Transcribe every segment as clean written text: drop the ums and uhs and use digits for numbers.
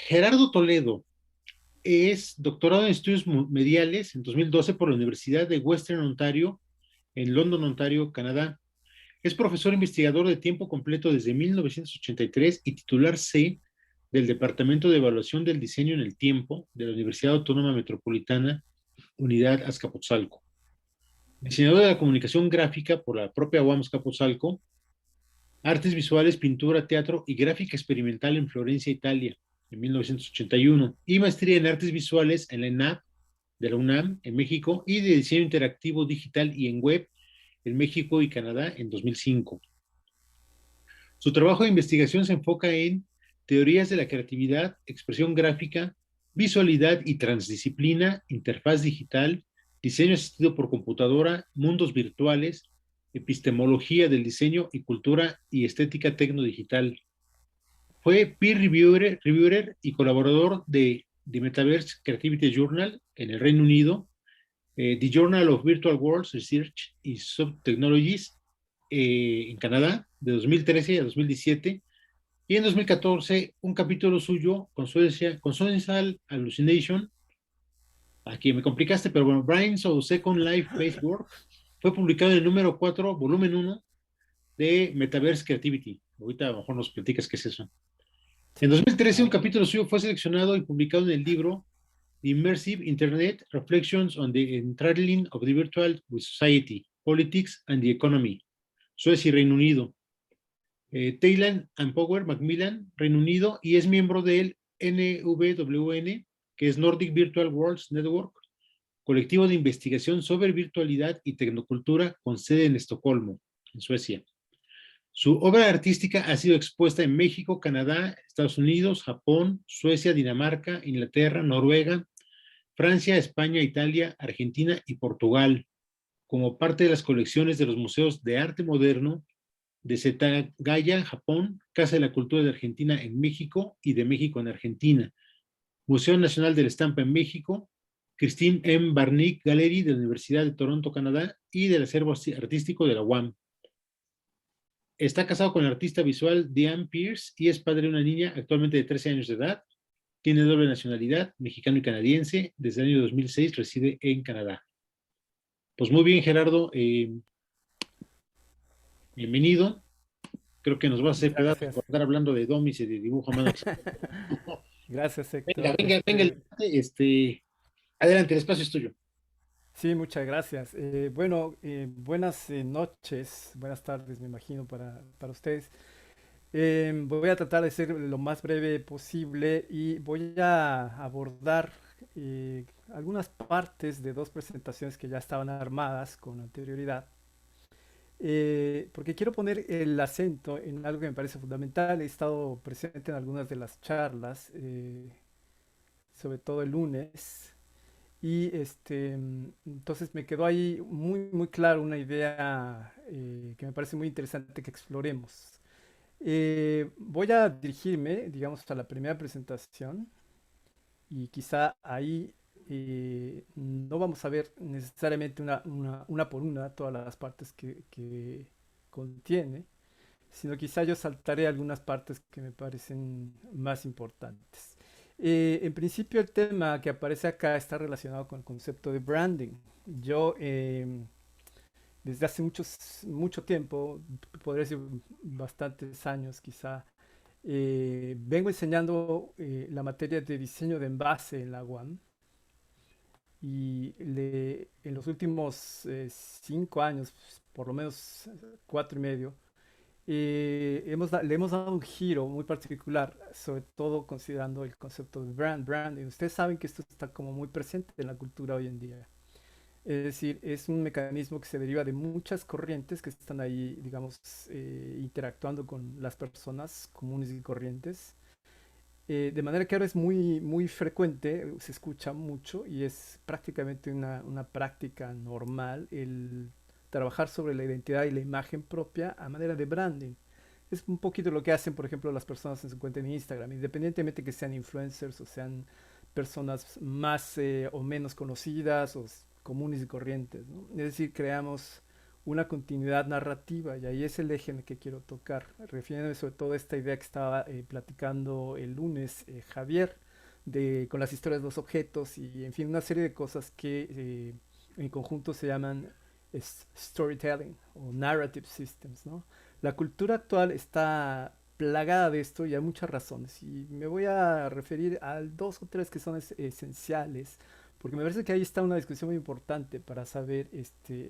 Gerardo Toledo es doctorado en estudios mediales en 2012 por la Universidad de Western Ontario en London, Ontario, Canadá. Es profesor investigador de tiempo completo desde 1983 y titular C del Departamento de Evaluación del Diseño en el Tiempo de la Universidad Autónoma Metropolitana, Unidad Azcapotzalco. Diseñador de la comunicación gráfica por la propia UAM Azcapotzalco, artes visuales, pintura, teatro y gráfica experimental en Florencia, Italia, en 1981, y maestría en artes visuales en la ENAP de la UNAM en México y de diseño interactivo digital y en web en México y Canadá en 2005. Su trabajo de investigación se enfoca en teorías de la creatividad, expresión gráfica, visualidad y transdisciplina, interfaz digital, diseño asistido por computadora, mundos virtuales, epistemología del diseño y cultura y estética tecnodigital. Fue reviewer y colaborador de The Metaverse Creativity Journal en el Reino Unido, The Journal of Virtual Worlds Research y Subtechnologies en Canadá, de 2013 a 2017, y en 2014 un capítulo suyo, Consonantal Hallucination, aquí me complicaste, pero bueno, Brains of Second Life Based Work, fue publicado en el número 4, volumen 1 de Metaverse Creativity. Ahorita a lo mejor nos platicas qué es eso. En Sí, 2013, un claro. capítulo suyo fue seleccionado y publicado en el libro Immersive Internet Reflections on the Entangling of the Virtual with Society, Politics and the Economy, Suecia y Reino Unido. Thailand and Power Macmillan, Reino Unido, y es miembro del NVWN, que es Nordic Virtual Worlds Network, colectivo de investigación sobre virtualidad y tecnocultura con sede en Estocolmo, en Suecia. Su obra artística ha sido expuesta en México, Canadá, Estados Unidos, Japón, Suecia, Dinamarca, Inglaterra, Noruega, Francia, España, Italia, Argentina y Portugal, como parte de las colecciones de los museos de arte moderno de Setagaya, Japón, Casa de la Cultura de Argentina en México y de México en Argentina, Museo Nacional de la Estampa en México, Christine M. Barnick Gallery de la Universidad de Toronto, Canadá, y del acervo artístico de la UAM. Está casado con la artista visual Diane Pierce y es padre de una niña actualmente de 13 años de edad. Tiene doble nacionalidad, mexicano y canadiense. Desde el año 2006 reside en Canadá. Pues muy bien, Gerardo. Bienvenido. Creo que nos va a hacer pedazos Gracias. por estar hablando de domis y de dibujo a mano. Gracias, Venga, Héctor. venga, venga. Adelante, el espacio es tuyo. Sí, muchas gracias. Bueno, buenas noches, buenas tardes, me imagino, para ustedes. Voy a tratar de ser lo más breve posible y voy a abordar algunas partes de dos presentaciones que ya estaban armadas con anterioridad. Porque quiero poner el acento en algo que me parece fundamental. He estado presente en algunas de las charlas, sobre todo el lunes, y entonces me quedó ahí muy claro una idea que me parece muy interesante que exploremos. Voy a dirigirme, digamos, a la primera presentación y quizá ahí no vamos a ver necesariamente una por una todas las partes que contiene, sino quizá yo saltaré algunas partes que me parecen más importantes. En principio el tema que aparece acá está relacionado con el concepto de branding. Yo desde hace mucho tiempo, podría decir bastantes años quizá, vengo enseñando la materia de diseño de envase en la UAM y en los últimos 5 años, por lo menos 4 y medio, le hemos dado un giro muy particular, sobre todo considerando el concepto de branding. Ustedes saben que esto está como muy presente en la cultura hoy en día. Es decir, es un mecanismo que se deriva de muchas corrientes que están ahí, digamos, interactuando con las personas comunes y corrientes. De manera que ahora es muy frecuente, se escucha mucho y es prácticamente una práctica normal el trabajar sobre la identidad y la imagen propia a manera de branding. Es un poquito lo que hacen, por ejemplo, las personas en su cuenta en Instagram, independientemente que sean influencers o sean personas más o menos conocidas o comunes y corrientes, ¿no? Es decir, creamos una continuidad narrativa, y ahí es el eje en el que quiero tocar, refiriéndome sobre todo a esta idea que estaba platicando el lunes Javier, con las historias de los objetos y en fin, una serie de cosas que en conjunto se llaman storytelling o narrative systems, ¿no? La cultura actual está plagada de esto y hay muchas razones, y me voy a referir a dos o tres que son esenciales, porque me parece que ahí está una discusión muy importante para saber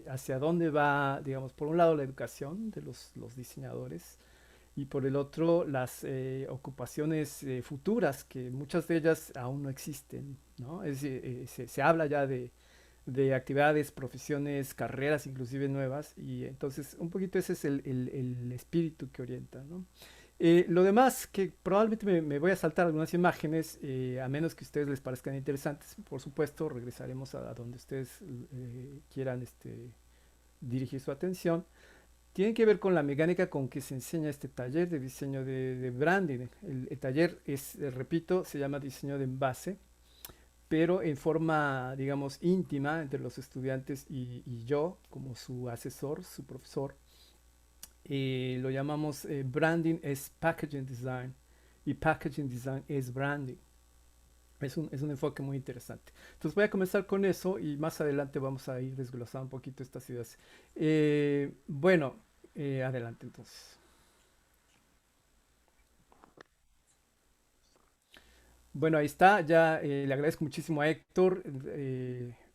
hacia dónde va, digamos, por un lado la educación de los diseñadores y por el otro las ocupaciones futuras, que muchas de ellas aún no existen, ¿no? Es decir, se habla ya de actividades, profesiones, carreras inclusive nuevas, y entonces un poquito ese es el espíritu que orienta, ¿no? Lo demás, que probablemente me voy a saltar algunas imágenes, a menos que a ustedes les parezcan interesantes, por supuesto, regresaremos a donde ustedes quieran dirigir su atención. Tienen que ver con la mecánica con que se enseña este taller de diseño de branding. El taller es, repito, se llama diseño de envase, pero en forma, digamos, íntima entre los estudiantes y yo, como su asesor, su profesor. Lo llamamos branding es packaging design y packaging design es branding. Es un enfoque muy interesante. Entonces voy a comenzar con eso y más adelante vamos a ir desglosando un poquito estas ideas. Bueno, adelante entonces. Bueno, ahí está. Ya le agradezco muchísimo a Héctor,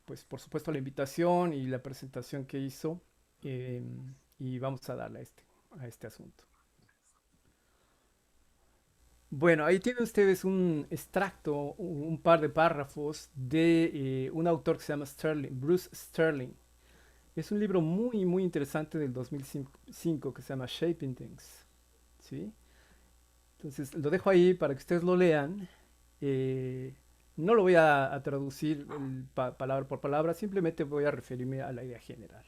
pues por supuesto la invitación y la presentación que hizo. eh, y vamos a darle a este asunto. Bueno, ahí tienen ustedes un extracto, un par de párrafos de un autor que se llama Sterling, Bruce Sterling. Es un libro muy, muy interesante del 2005 que se llama Shaping Things. ¿Sí? Entonces lo dejo ahí para que ustedes lo lean. Eh, no lo voy a traducir palabra por palabra, simplemente voy a referirme a la idea general.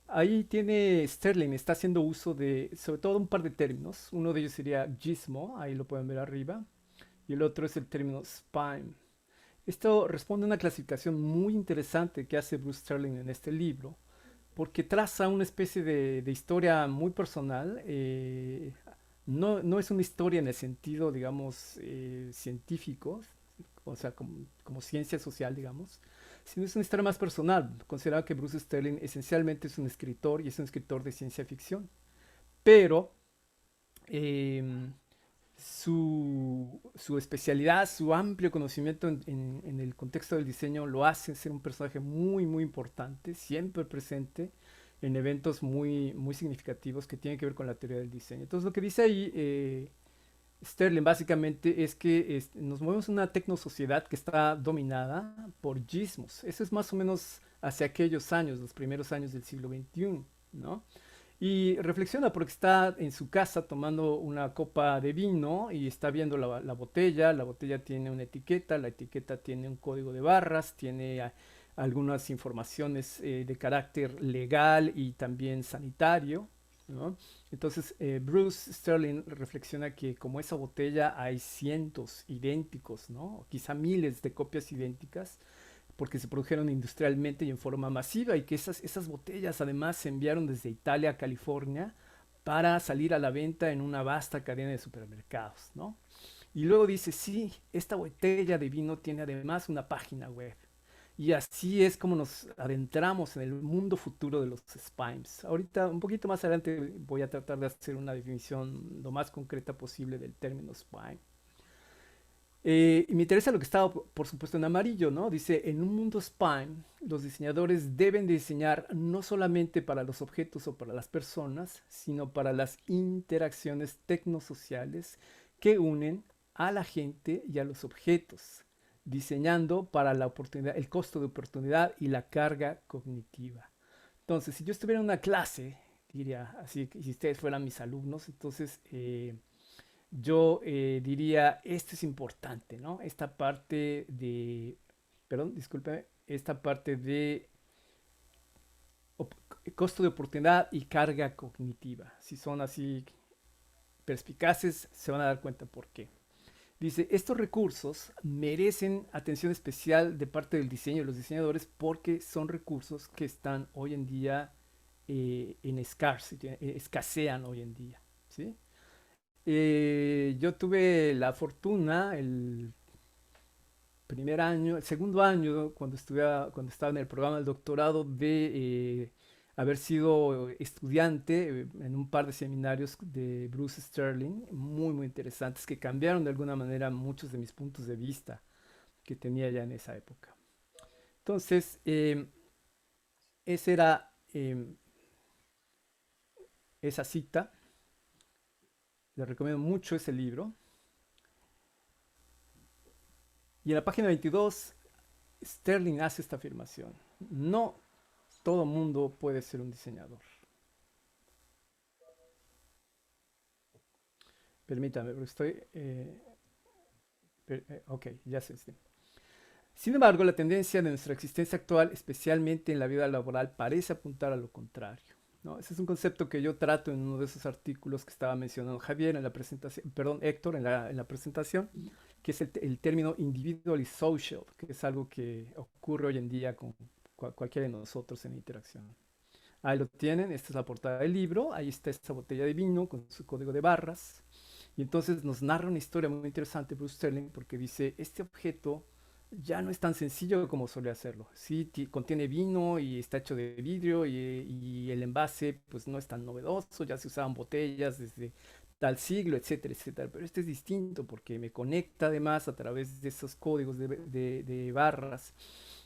Ahí tiene Sterling, está haciendo uso de, sobre todo, un par de términos. Uno de ellos sería gizmo, ahí lo pueden ver arriba, y el otro es el término spime. Esto responde a una clasificación muy interesante que hace Bruce Sterling en este libro, porque traza una especie de historia muy personal. No es una historia en el sentido, digamos, científico, o sea, como ciencia social, digamos, sino es una historia más personal. Consideraba que Bruce Sterling esencialmente es un escritor y es un escritor de ciencia ficción, pero em, su especialidad, su amplio conocimiento en el contexto del diseño lo hace ser un personaje muy, muy importante, siempre presente en eventos muy, muy significativos que tienen que ver con la teoría del diseño. Entonces, lo que dice ahí Sterling básicamente es que nos movemos en una tecnosociedad que está dominada por gizmos. Eso es más o menos hacia aquellos años, los primeros años del siglo XXI, ¿no? Y reflexiona porque está en su casa tomando una copa de vino y está viendo la botella tiene una etiqueta, la etiqueta tiene un código de barras, tiene algunas informaciones de carácter legal y también sanitario, ¿no? Entonces Bruce Sterling reflexiona que como esa botella hay cientos idénticos, ¿no? Quizá miles de copias idénticas porque se produjeron industrialmente y en forma masiva, y que esas botellas además se enviaron desde Italia a California para salir a la venta en una vasta cadena de supermercados, ¿no? Y luego dice, sí, esta botella de vino tiene además una página web. Y así es como nos adentramos en el mundo futuro de los spimes. Ahorita, un poquito más adelante, voy a tratar de hacer una definición lo más concreta posible del término spime. Y me interesa lo que está, por supuesto, en amarillo, ¿no? Dice, en un mundo spime, los diseñadores deben diseñar no solamente para los objetos o para las personas, sino para las interacciones tecnosociales que unen a la gente y a los objetos, diseñando para la oportunidad, el costo de oportunidad y la carga cognitiva. Entonces, si yo estuviera en una clase, diría así, si ustedes fueran mis alumnos, entonces yo diría, esto es importante, ¿no? Esta parte de, perdón, discúlpeme, esta parte de costo de oportunidad y carga cognitiva. Si son así perspicaces, se van a dar cuenta por qué. Dice, estos recursos merecen atención especial de parte del diseño de los diseñadores porque son recursos que están hoy en día en scarcity, escasean hoy en día, ¿sí? Yo tuve la fortuna el primer año, el segundo año, cuando estaba en el programa del doctorado, de haber sido estudiante en un par de seminarios de Bruce Sterling, muy, muy interesantes, que cambiaron de alguna manera muchos de mis puntos de vista que tenía ya en esa época. Entonces, esa era esa cita. Les recomiendo mucho ese libro. Y en la página 22, Sterling hace esta afirmación. No todo mundo puede ser un diseñador. Permítame, porque estoy... ok, ya sé. Sí. Sin embargo, la tendencia de nuestra existencia actual, especialmente en la vida laboral, parece apuntar a lo contrario, ¿no? Ese es un concepto que yo trato en uno de esos artículos que estaba mencionando Javier en la presentación, perdón, Héctor en la presentación, que es el término individual y social, que es algo que ocurre hoy en día con cualquiera de nosotros en interacción. Ahí lo tienen, esta es la portada del libro, ahí está esta botella de vino con su código de barras. Y entonces nos narra una historia muy interesante Bruce Sterling porque dice, este objeto ya no es tan sencillo como solía hacerlo. Sí, contiene vino y está hecho de vidrio y el envase pues no es tan novedoso, ya se usaban botellas desde tal siglo, etcétera, etcétera. Pero este es distinto porque me conecta además a través de esos códigos de barras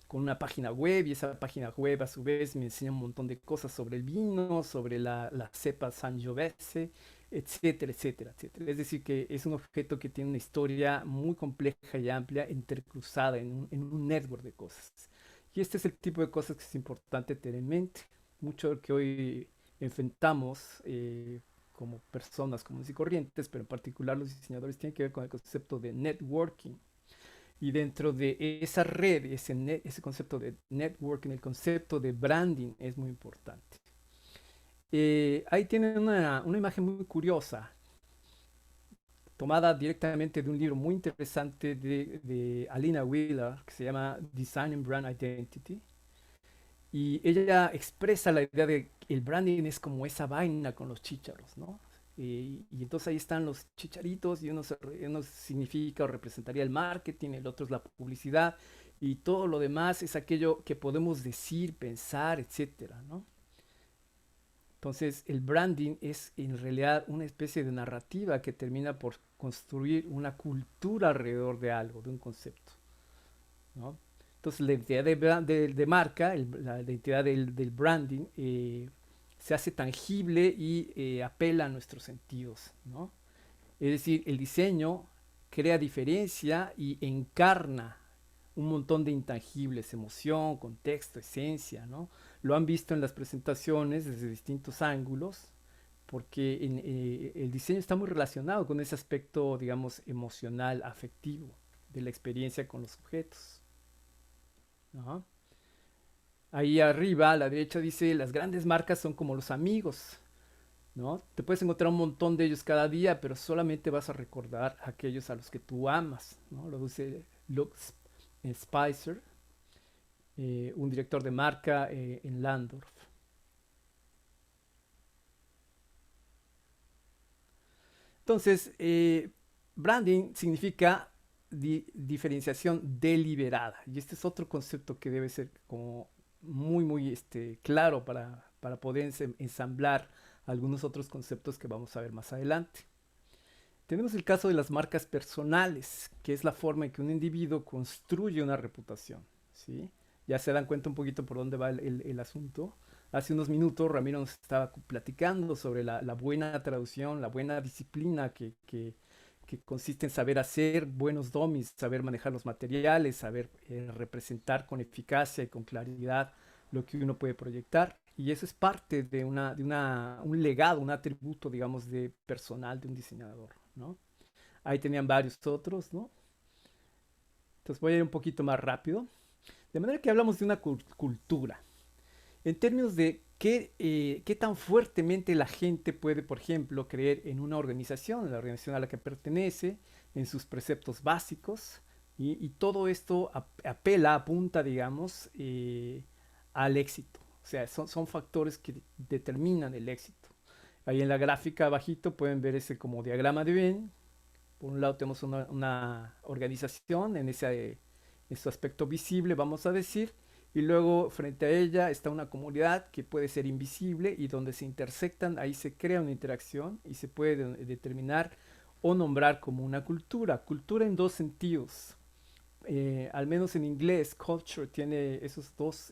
con una página web y esa página web a su vez me enseña un montón de cosas sobre el vino, sobre la cepa Sangiovese, etcétera, etcétera, etcétera. Es decir, que es un objeto que tiene una historia muy compleja y amplia, intercruzada en un network de cosas. Y este es el tipo de cosas que es importante tener en mente. Mucho de lo que hoy enfrentamos como personas comunes y corrientes, pero en particular los diseñadores, tienen que ver con el concepto de networking. Y dentro de esa red, ese concepto de networking, el concepto de branding es muy importante. Ahí tienen una imagen muy curiosa, tomada directamente de un libro muy interesante de Alina Wheeler, que se llama Design and Brand Identity. Y ella expresa la idea de que el branding es como esa vaina con los chícharos, ¿no? Y entonces ahí están los chicharitos y uno significa o representaría el marketing, el otro es la publicidad y todo lo demás es aquello que podemos decir, pensar, etcétera, ¿no? Entonces el branding es en realidad una especie de narrativa que termina por construir una cultura alrededor de algo, de un concepto, ¿no? Entonces la identidad de marca, la identidad del branding, se hace tangible y apela a nuestros sentidos, ¿no? Es decir, el diseño crea diferencia y encarna un montón de intangibles, emoción, contexto, esencia, ¿no? Lo han visto en las presentaciones desde distintos ángulos, porque el diseño está muy relacionado con ese aspecto, digamos, emocional, afectivo de la experiencia con los objetos, ¿no? Ahí arriba a la derecha dice, las grandes marcas son como los amigos, ¿no? Te puedes encontrar un montón de ellos cada día, pero solamente vas a recordar a aquellos a los que tú amas, ¿no? Lo dice Luke Spicer, un director de marca en Landorf. Entonces, branding significa diferenciación deliberada. Y este es otro concepto que debe ser como muy, muy claro para poder ensamblar algunos otros conceptos que vamos a ver más adelante. Tenemos el caso de las marcas personales, que es la forma en que un individuo construye una reputación, ¿sí? Ya se dan cuenta un poquito por dónde va el asunto. Hace unos minutos Ramiro nos estaba platicando sobre la buena traducción, la buena disciplina que consiste en saber hacer buenos dummies, saber manejar los materiales, saber representar con eficacia y con claridad lo que uno puede proyectar. Y eso es parte un legado, un atributo, digamos, de personal de un diseñador, ¿no? Ahí tenían varios otros, ¿no? Entonces voy a ir un poquito más rápido. De manera que hablamos de una cultura. En términos de qué tan fuertemente la gente puede, por ejemplo, creer en una organización, en la organización a la que pertenece, en sus preceptos básicos, y todo esto apela, apunta, digamos, al éxito. sea, son factores que determinan el éxito. Ahí en la gráfica abajito pueden ver ese como diagrama de Venn. Por un lado tenemos una organización en su aspecto visible, vamos a decir, y luego frente a ella está una comunidad que puede ser invisible y donde se intersectan, ahí se crea una interacción y se puede determinar o nombrar como una cultura. Cultura en dos sentidos. Al menos en inglés, culture tiene esos dos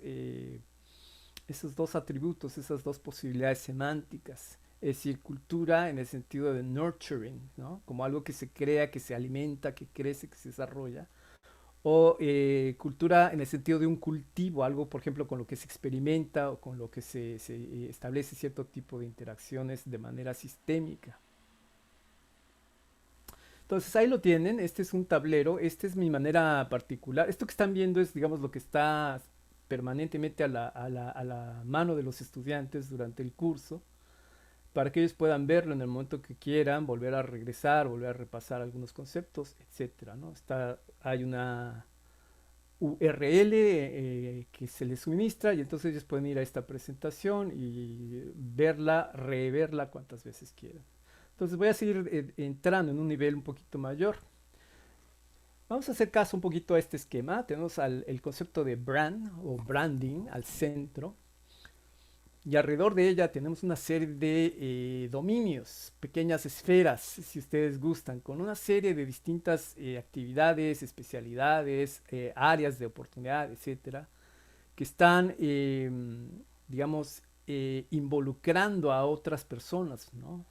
atributos, esas dos posibilidades semánticas. Es decir, cultura en el sentido de nurturing, ¿no? Como algo que se crea, que se alimenta, que crece, que se desarrolla. O cultura en el sentido de un cultivo, algo, por ejemplo, con lo que se experimenta o con lo que se establece cierto tipo de interacciones de manera sistémica. Entonces ahí lo tienen, este es un tablero, esta es mi manera particular. Esto que están viendo es, digamos, lo que está permanentemente a la mano de los estudiantes durante el curso, para que ellos puedan verlo en el momento que quieran, volver a regresar, volver a repasar algunos conceptos, etcétera, ¿no? Hay una URL que se les suministra y entonces ellos pueden ir a esta presentación y verla, reverla cuantas veces quieran. Entonces voy a seguir entrando en un nivel un poquito mayor. Vamos a hacer caso un poquito a este esquema. Tenemos el concepto de brand o branding al centro. Y alrededor de ella tenemos una serie de dominios, pequeñas esferas, si ustedes gustan, con una serie de distintas actividades, especialidades, áreas de oportunidad, etcétera, que están, digamos, involucrando a otras personas, ¿no?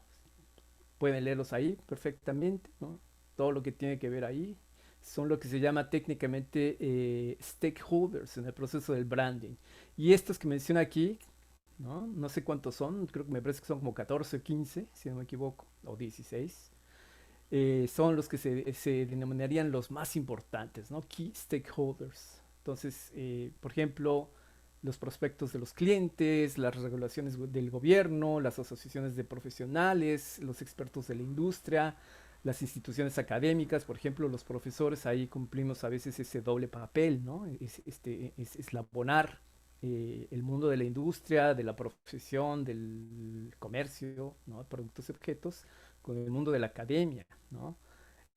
Pueden leerlos ahí perfectamente, ¿no? Todo lo que tiene que ver ahí son lo que se llama técnicamente stakeholders en el proceso del branding. Y estos que menciona aquí, ¿no? No sé cuántos son, creo que me parece que son como 14 o 15, si no me equivoco, o 16. Son los que se denominarían los más importantes, ¿no? Key stakeholders. Entonces, por ejemplo, los prospectos de los clientes, las regulaciones del gobierno, las asociaciones de profesionales, los expertos de la industria, las instituciones académicas, por ejemplo, los profesores, ahí cumplimos a veces ese doble papel, ¿no? Es eslabonar el mundo de la industria, de la profesión, del comercio, ¿no? Productos y objetos, con el mundo de la academia, ¿no?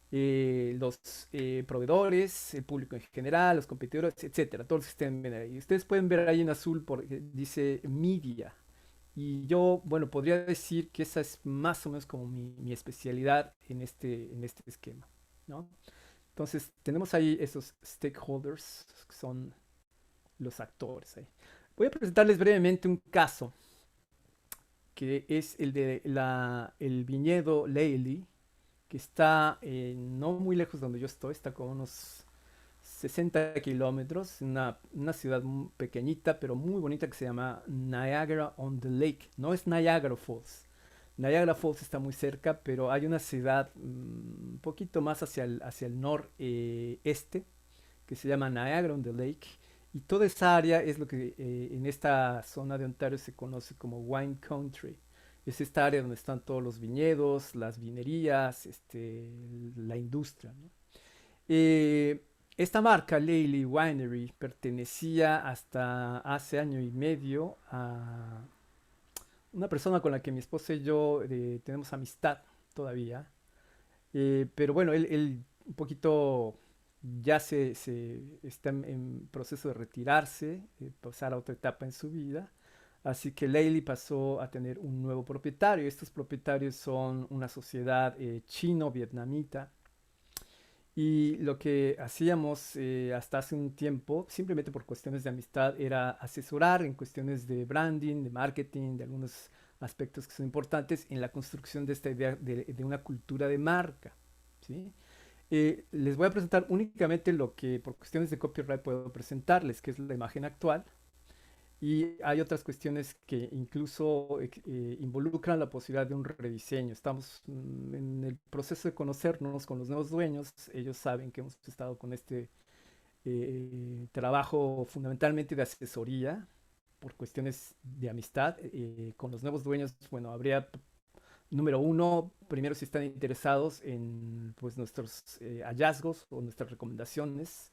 Los proveedores, el público en general, los competidores, etcétera, todos los que estén ahí. Ustedes pueden ver ahí en azul porque dice media. Y yo, bueno, podría decir que esa es más o menos como mi especialidad en este esquema, ¿no? Entonces, tenemos ahí esos stakeholders, que son los actores ahí. Voy a presentarles brevemente un caso, que es el de el viñedo Leili, que está no muy lejos de donde yo estoy, está como unos 60 kilómetros, una ciudad pequeñita pero muy bonita que se llama Niagara on the Lake. No es Niagara Falls. Niagara Falls está muy cerca, pero hay una ciudad un poquito más hacia el noreste que se llama Niagara on the Lake. Y toda esa área es lo que en esta zona de Ontario se conoce como Wine Country. Es esta área donde están todos los viñedos, las vinerías, la industria, ¿no? Eh, Esta marca, Lely Winery, pertenecía hasta hace año y medio a una persona con la que mi esposa y yo tenemos amistad todavía. Pero bueno, él un poquito ya se está en proceso de retirarse, pasar a otra etapa en su vida. Así que Lely pasó a tener un nuevo propietario. Estos propietarios son una sociedad chino-vietnamita. Y lo que hacíamos hasta hace un tiempo, simplemente por cuestiones de amistad, era asesorar en cuestiones de branding, de marketing, de algunos aspectos que son importantes en la construcción de esta idea de una cultura de marca, ¿sí? Les voy a presentar únicamente lo que por cuestiones de copyright puedo presentarles, que es la imagen actual. Y hay otras cuestiones que incluso involucran la posibilidad de un rediseño. Estamos en el proceso de conocernos con los nuevos dueños. Ellos saben que hemos estado con este trabajo fundamentalmente de asesoría por cuestiones de amistad. Con los nuevos dueños, bueno, habría, número uno, primero si están interesados en pues, nuestros hallazgos o nuestras recomendaciones.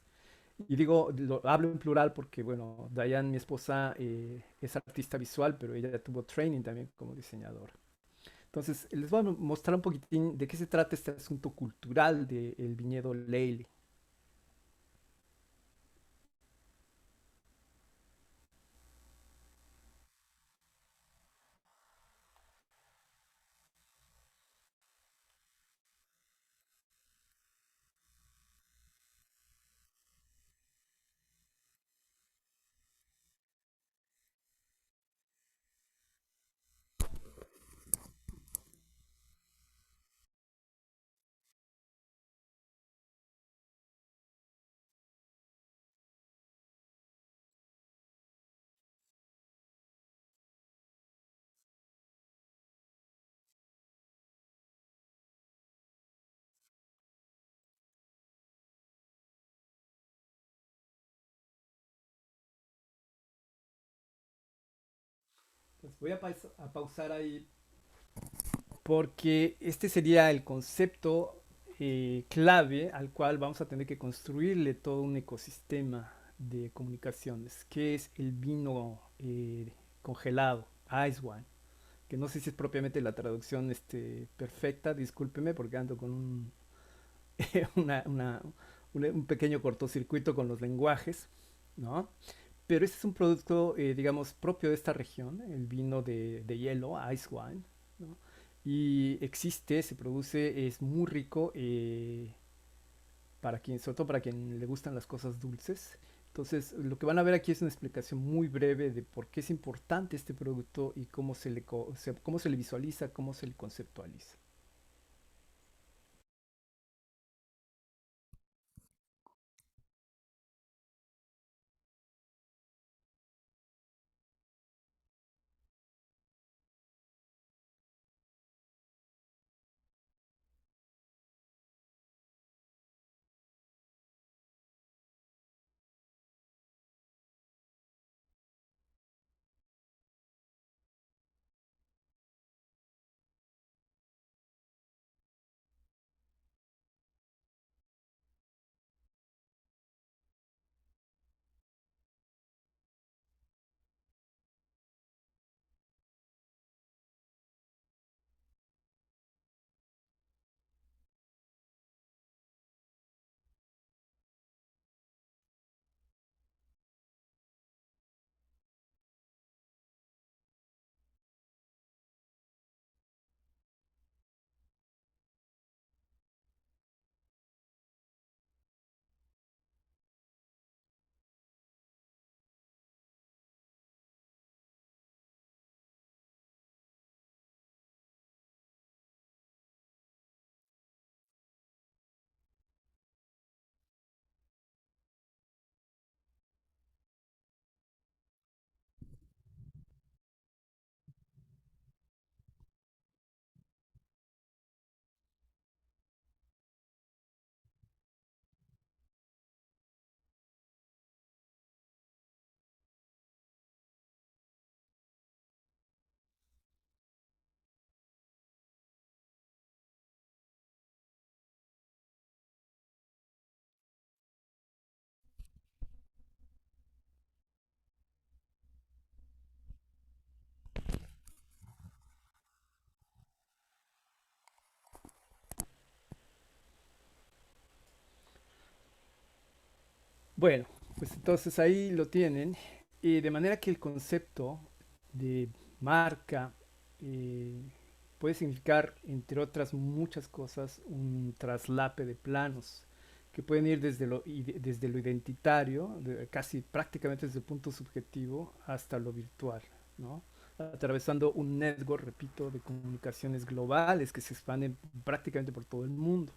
Y digo, lo hablo en plural porque, bueno, Diane, mi esposa, es artista visual, pero ella tuvo training también como diseñadora. Entonces, les voy a mostrar un poquitín de qué se trata este asunto cultural del viñedo Lely. Pues voy a pausar ahí porque este sería el concepto clave al cual vamos a tener que construirle todo un ecosistema de comunicaciones, que es el vino congelado, ice wine, que no sé si es propiamente la traducción perfecta, discúlpeme porque ando con una- una- un pequeño cortocircuito con los lenguajes, ¿no? Pero este es un producto, digamos, propio de esta región, el vino de hielo, ice wine, ¿no? Y existe, se produce, es muy rico para quien, sobre todo para quien le gustan las cosas dulces. Entonces, lo que van a ver aquí es una explicación muy breve de por qué es importante este producto y cómo cómo se le visualiza, cómo se le conceptualiza. Bueno, pues entonces ahí lo tienen. Y de manera que el concepto de marca eh, puede significar, entre otras muchas cosas, un traslape de planos que pueden ir desde lo identitario, casi prácticamente desde el punto subjetivo, hasta lo virtual, ¿no? Atravesando un network, repito, de comunicaciones globales que se expanden prácticamente por todo el mundo.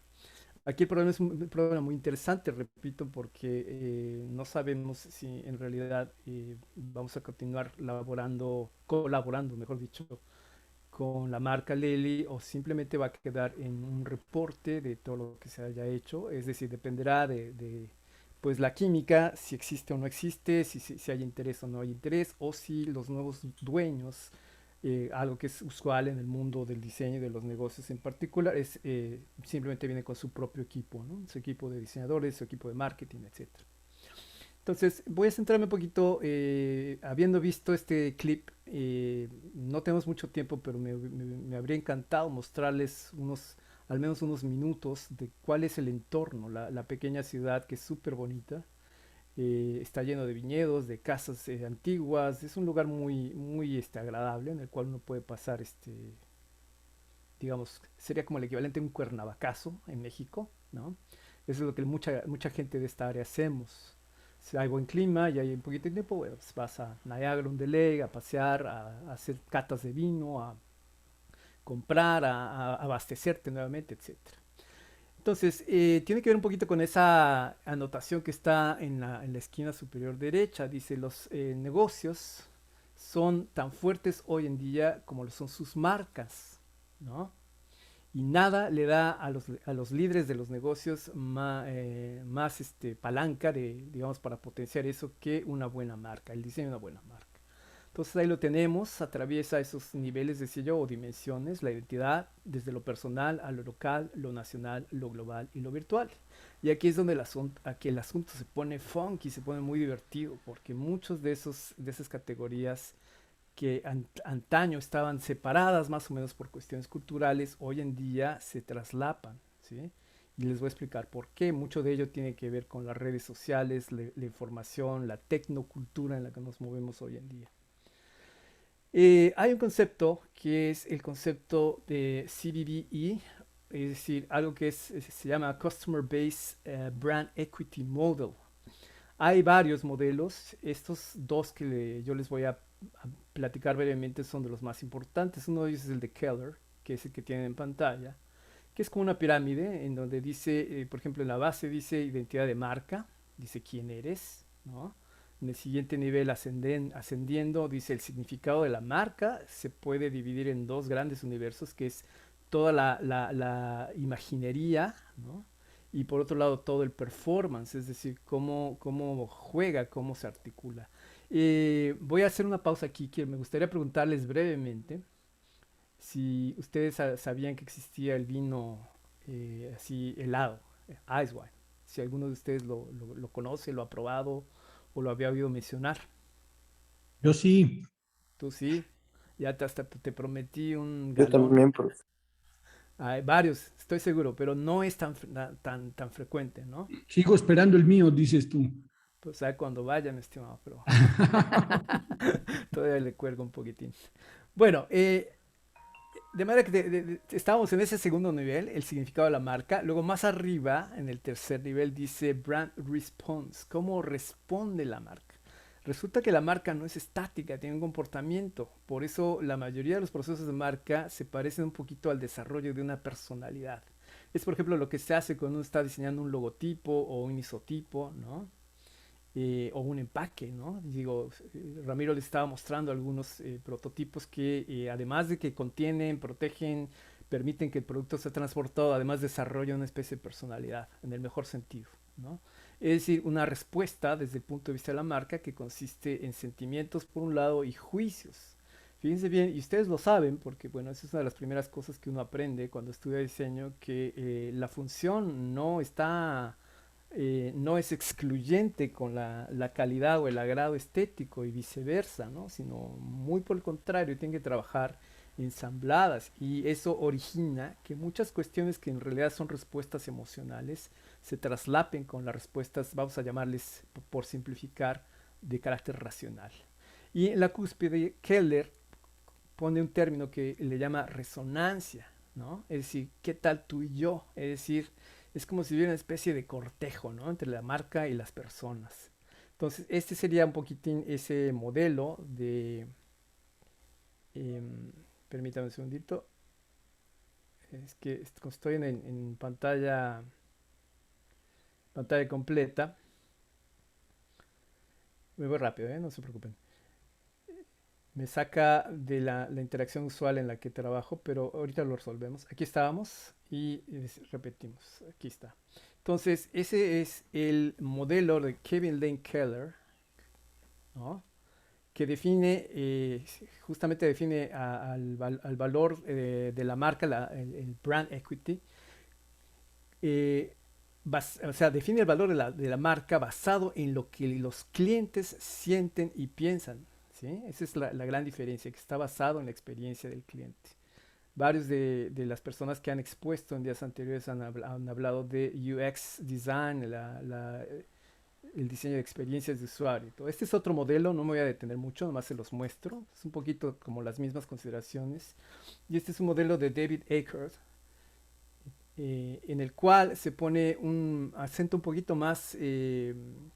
Aquí el problema es un problema muy interesante, repito, porque no sabemos si en realidad vamos a continuar colaborando, mejor dicho, con la marca Lely o simplemente va a quedar en un reporte de todo lo que se haya hecho. Es decir, dependerá pues la química, si existe o no existe, si hay interés o no hay interés, o si los nuevos dueños, algo que es usual en el mundo del diseño y de los negocios en particular, es simplemente viene con su propio equipo, ¿no? Su equipo de diseñadores, su equipo de marketing, etcétera. Entonces, voy a centrarme un poquito, habiendo visto este clip, no tenemos mucho tiempo, pero me habría encantado mostrarles al menos unos minutos de cuál es el entorno, la pequeña ciudad que es súper bonita. Está lleno de viñedos, de casas antiguas, es un lugar muy agradable en el cual uno puede pasar, digamos, sería como el equivalente a un Cuernavacazo en México, ¿no? Eso es lo que mucha gente de esta área hacemos. Si hay buen clima y hay un poquito de tiempo, bueno, pues vas a Niagara on the Lake a pasear, a hacer catas de vino, a comprar, a abastecerte nuevamente, etcétera. Entonces, tiene que ver un poquito con esa anotación que está en la esquina superior derecha. Dice, los negocios son tan fuertes hoy en día como lo son sus marcas, ¿no? Y nada le da a los líderes de los negocios más palanca digamos, para potenciar eso que una buena marca, el diseño de una buena marca. Entonces ahí lo tenemos, atraviesa esos niveles, decía yo, o dimensiones, la identidad desde lo personal a lo local, lo nacional, lo global y lo virtual. Y aquí es donde aquí el asunto se pone funky, se pone muy divertido, porque muchos de esas categorías que antaño estaban separadas más o menos por cuestiones culturales, hoy en día se traslapan, ¿sí? Y les voy a explicar por qué. Mucho de ello tiene que ver con las redes sociales, la información, la tecnocultura en la que nos movemos hoy en día. Hay un concepto que es el concepto de CBBE, es decir, algo que se llama Customer Base Brand Equity Model. Hay varios modelos, estos dos que yo les voy a platicar brevemente son de los más importantes. Uno de ellos es el de Keller, que es el que tienen en pantalla, que es como una pirámide en donde dice, por ejemplo, en la base dice identidad de marca, dice quién eres, ¿no? En el siguiente nivel ascendiendo dice el significado de la marca, se puede dividir en dos grandes universos, que es toda la imaginería, ¿no? Y por otro lado todo el performance, es decir, cómo juega, cómo se articula. Voy a hacer una pausa aquí, que me gustaría preguntarles brevemente si ustedes sabían que existía el vino así helado, ice wine. Si alguno de ustedes lo conoce, lo ha probado o lo había oído mencionar. Yo sí, Tú sí, ya hasta te prometí un Yo galón. también, pues. Hay varios, estoy seguro, pero no es tan frecuente, ¿no? sigo esperando el mío, dices tú. Pues a cuando vaya, mi estimado, pero todavía le cuelgo un poquitín. Bueno, de manera que estábamos en ese segundo nivel, el significado de la marca. Luego más arriba, en el tercer nivel, dice brand response. ¿Cómo responde la marca? Resulta que la marca no es estática, tiene un comportamiento. Por eso la mayoría de los procesos de marca se parecen un poquito al desarrollo de una personalidad. Es por ejemplo lo que se hace cuando uno está diseñando un logotipo o un isotipo, ¿no? O un empaque, ¿no? Digo, Ramiro les estaba mostrando algunos prototipos que además de que contienen, protegen, permiten que el producto sea transportado, además desarrollan una especie de personalidad, en el mejor sentido, ¿no? Es decir, una respuesta desde el punto de vista de la marca que consiste en sentimientos por un lado y juicios. Fíjense bien, y ustedes lo saben, porque bueno, esa es una de las primeras cosas que uno aprende cuando estudia diseño, que la función no es excluyente con la calidad o el agrado estético y viceversa, ¿no? Sino muy por el contrario, tienen que trabajar ensambladas y eso origina que muchas cuestiones que en realidad son respuestas emocionales se traslapen con las respuestas, vamos a llamarles por simplificar, de carácter racional. Y en la cúspide, Keller pone un término que le llama resonancia, ¿no? Es decir, ¿qué tal tú y yo? Es decir, es como si hubiera una especie de cortejo, ¿no? Entre la marca y las personas. Entonces, este sería un poquitín ese modelo de... permítame un segundito. Es que estoy en pantalla completa. Me voy rápido, ¿eh? No se preocupen. Me saca de la interacción usual en la que trabajo, pero ahorita lo resolvemos. Aquí estábamos y repetimos. Aquí está. Entonces, ese es el modelo de Kevin Lane Keller, ¿no? Que justamente define al valor de la marca, el brand equity, eh, o sea, define el valor de la marca basado en lo que los clientes sienten y piensan, ¿sí? Esa es la gran diferencia, que está basado en la experiencia del cliente. Varios de las personas que han expuesto en días anteriores han hablado de UX design, el diseño de experiencias de usuario. Este es otro modelo, no me voy a detener mucho, nomás se los muestro. Es un poquito como las mismas consideraciones. Y este es un modelo de David Eckert, en el cual se pone un acento un poquito más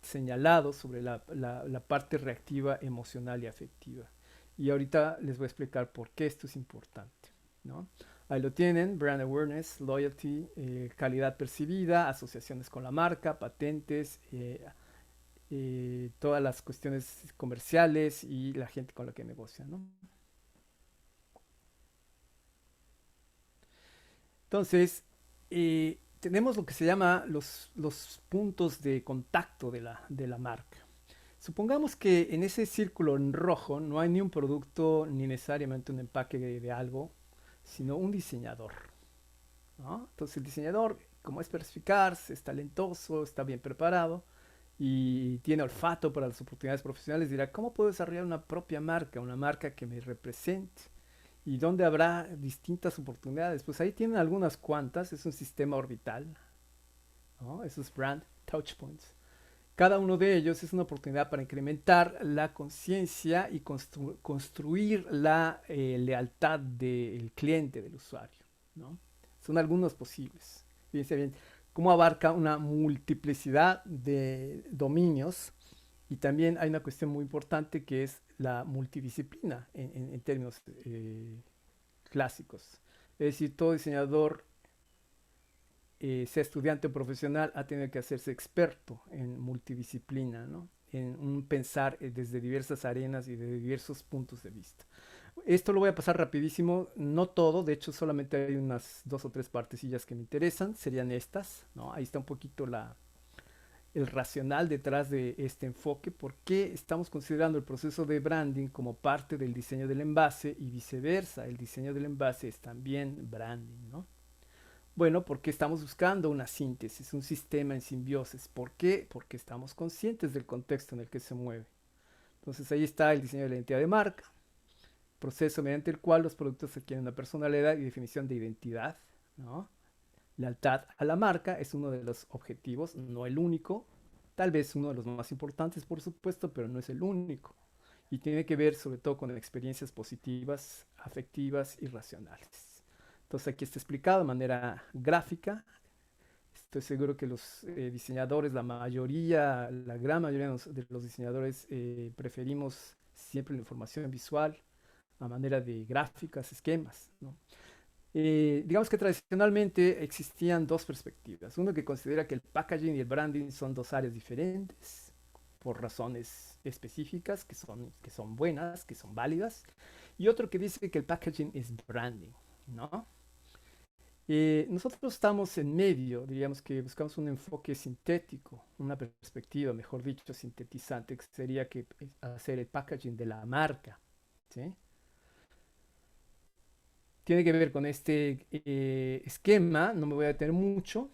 señalado sobre la parte reactiva, emocional y afectiva. Y ahorita les voy a explicar por qué esto es importante, ¿no? Ahí lo tienen: brand awareness, loyalty, calidad percibida, asociaciones con la marca, patentes, todas las cuestiones comerciales y la gente con la que negocia, ¿no? Entonces, tenemos lo que se llama los puntos de contacto de la marca. Supongamos que en ese círculo en rojo no hay ni un producto ni necesariamente un empaque de algo, sino un diseñador, ¿no? Entonces el diseñador, como es perspicaz, es talentoso, está bien preparado y tiene olfato para las oportunidades profesionales, dirá: ¿cómo puedo desarrollar una marca que me represente? ¿Y dónde habrá distintas oportunidades? Pues ahí tienen algunas cuantas, es un sistema orbital, ¿no? Esos brand touch points. Cada uno de ellos es una oportunidad para incrementar la conciencia y construir la lealtad del cliente, del usuario, ¿no? Son algunos posibles. Fíjense bien cómo abarca una multiplicidad de dominios, y también hay una cuestión muy importante que es la multidisciplina en términos clásicos. Es decir, todo diseñador, sea estudiante o profesional, ha tenido que hacerse experto en multidisciplina, ¿no? En un pensar desde diversas arenas y de diversos puntos de vista. Esto lo voy a pasar rapidísimo, no todo, de hecho solamente hay unas 2 o 3 partecillas que me interesan, serían estas, ¿no? Ahí está un poquito el racional detrás de este enfoque, por qué estamos considerando el proceso de branding como parte del diseño del envase y viceversa, el diseño del envase es también branding, ¿no? Bueno, porque estamos buscando una síntesis, un sistema en simbiosis. ¿Por qué? Porque estamos conscientes del contexto en el que se mueve. Entonces ahí está el diseño de la identidad de marca, proceso mediante el cual los productos adquieren una personalidad y definición de identidad, ¿no? Lealtad a la marca es uno de los objetivos, no el único, tal vez uno de los más importantes, por supuesto, pero no es el único. Y tiene que ver sobre todo con experiencias positivas, afectivas y racionales. Entonces aquí está explicado de manera gráfica. Estoy seguro que los diseñadores, la gran mayoría de los diseñadores, preferimos siempre la información visual a manera de gráficas, esquemas, ¿no? Digamos que tradicionalmente existían dos perspectivas. Uno que considera que el packaging y el branding son dos áreas diferentes por razones específicas que son buenas, que son válidas. Y otro que dice que el packaging es branding, ¿no? Nosotros estamos en medio, diríamos que buscamos un enfoque sintético, una perspectiva, mejor dicho, sintetizante, que sería que hacer el packaging de la marca, ¿sí? Tiene que ver con este esquema, no me voy a detener mucho,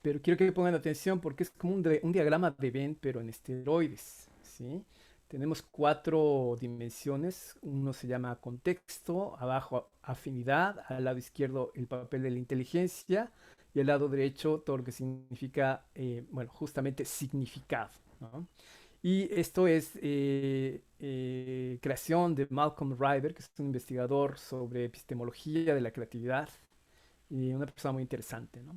pero quiero que pongan atención porque es como un diagrama de Venn, pero en esteroides, ¿sí? Tenemos 4 dimensiones, uno se llama contexto, abajo afinidad, al lado izquierdo el papel de la inteligencia y al lado derecho todo lo que significa, bueno, justamente significado, ¿no? Y esto es creación de Malcolm Ryder, que es un investigador sobre epistemología de la creatividad y una persona muy interesante, ¿no?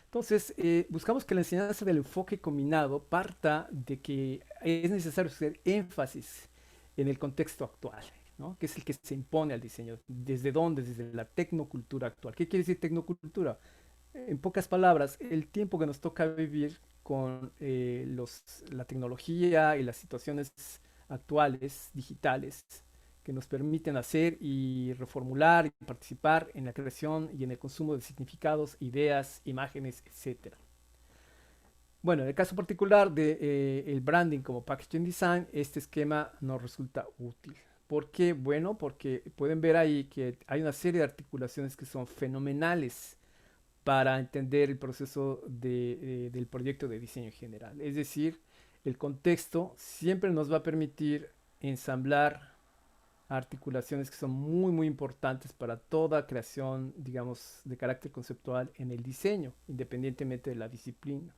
Entonces, buscamos que la enseñanza del enfoque combinado parta de que es necesario hacer énfasis en el contexto actual, ¿no? Que es el que se impone al diseño. ¿Desde dónde? Desde la tecnocultura actual. ¿Qué quiere decir tecnocultura? En pocas palabras, el tiempo que nos toca vivir con la tecnología y las situaciones actuales, digitales, que nos permiten hacer y reformular y participar en la creación y en el consumo de significados, ideas, imágenes, etcétera. Bueno, en el caso particular de el branding como packaging design, este esquema nos resulta útil. ¿Por qué? Bueno, porque pueden ver ahí que hay una serie de articulaciones que son fenomenales para entender el proceso del proyecto de diseño general. Es decir, el contexto siempre nos va a permitir ensamblar articulaciones que son muy, muy importantes para toda creación, digamos, de carácter conceptual en el diseño, independientemente de la disciplina.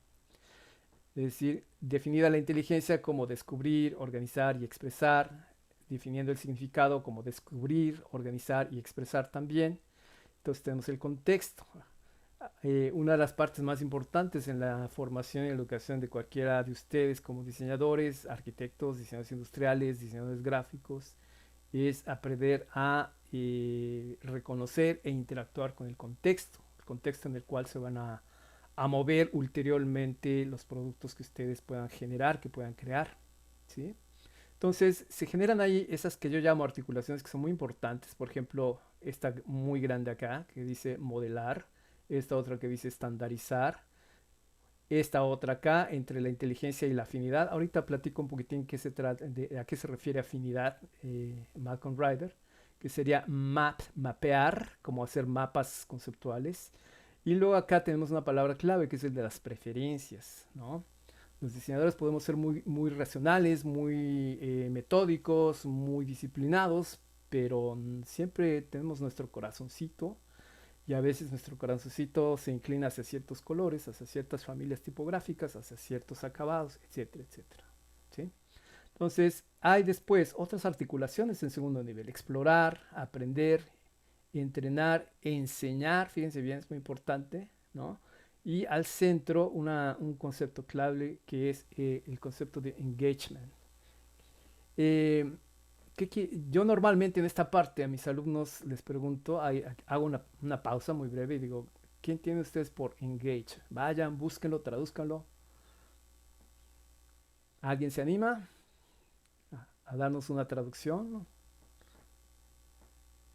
Es decir, definida la inteligencia como descubrir, organizar y expresar, definiendo el significado como descubrir, organizar y expresar también. Entonces tenemos el contexto. Una de las partes más importantes en la formación y educación de cualquiera de ustedes como diseñadores, arquitectos, diseñadores industriales, diseñadores gráficos, es aprender a reconocer e interactuar con el contexto en el cual se van a mover ulteriormente los productos que ustedes puedan generar, que puedan crear, ¿sí? Entonces se generan ahí esas que yo llamo articulaciones que son muy importantes. Por ejemplo, esta muy grande acá que dice modelar, esta otra que dice estandarizar, esta otra acá entre la inteligencia y la afinidad. Ahorita platico un poquitín a qué se refiere afinidad, Malcolm Ryder, que sería mapear, como hacer mapas conceptuales. Y luego acá tenemos una palabra clave que es el de las preferencias, ¿no? Los diseñadores podemos ser muy, muy racionales, muy metódicos, muy disciplinados, pero siempre tenemos nuestro corazoncito y a veces nuestro corazoncito se inclina hacia ciertos colores, hacia ciertas familias tipográficas, hacia ciertos acabados, etcétera, etcétera. ¿Sí? Entonces, hay después otras articulaciones en segundo nivel: explorar, aprender, entrenar, enseñar. Fíjense bien, es muy importante, ¿no? Y al centro un concepto clave que es el concepto de engagement. Eh, yo normalmente en esta parte a mis alumnos les pregunto, hago una pausa muy breve y digo, ¿qué entienden ustedes por engage? Vayan, búsquenlo, tradúzcanlo. ¿Alguien se anima a darnos una traducción, ¿no?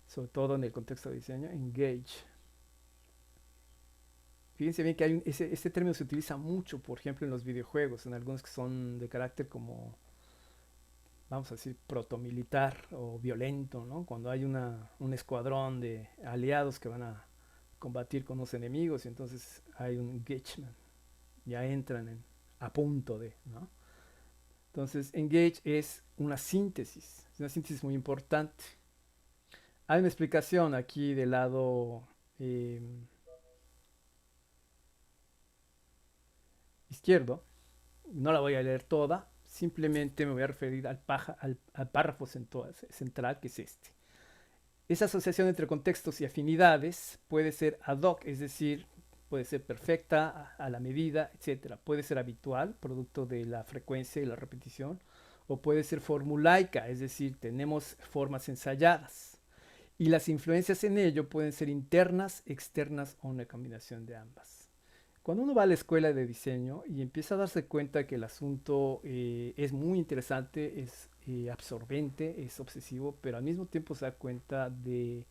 Sobre todo en el contexto de diseño? Engage. Fíjense bien que este término se utiliza mucho, por ejemplo, en los videojuegos, en algunos que son de carácter como, vamos a decir, protomilitar o violento, ¿no? Cuando hay un escuadrón de aliados que van a combatir con los enemigos y entonces hay un engagement, ya entran a punto de, ¿no? Entonces, engage es una síntesis muy importante. Hay una explicación aquí del lado izquierdo. No la voy a leer toda, simplemente me voy a referir al párrafo central, que es este. Esa asociación entre contextos y afinidades puede ser ad hoc, es decir, puede ser perfecta, a la medida, etcétera. Puede ser habitual, producto de la frecuencia y la repetición, o puede ser formulaica, es decir, tenemos formas ensayadas. Y las influencias en ello pueden ser internas, externas o una combinación de ambas. Cuando uno va a la escuela de diseño y empieza a darse cuenta que el asunto es muy interesante, es absorbente, es obsesivo, pero al mismo tiempo se da cuenta de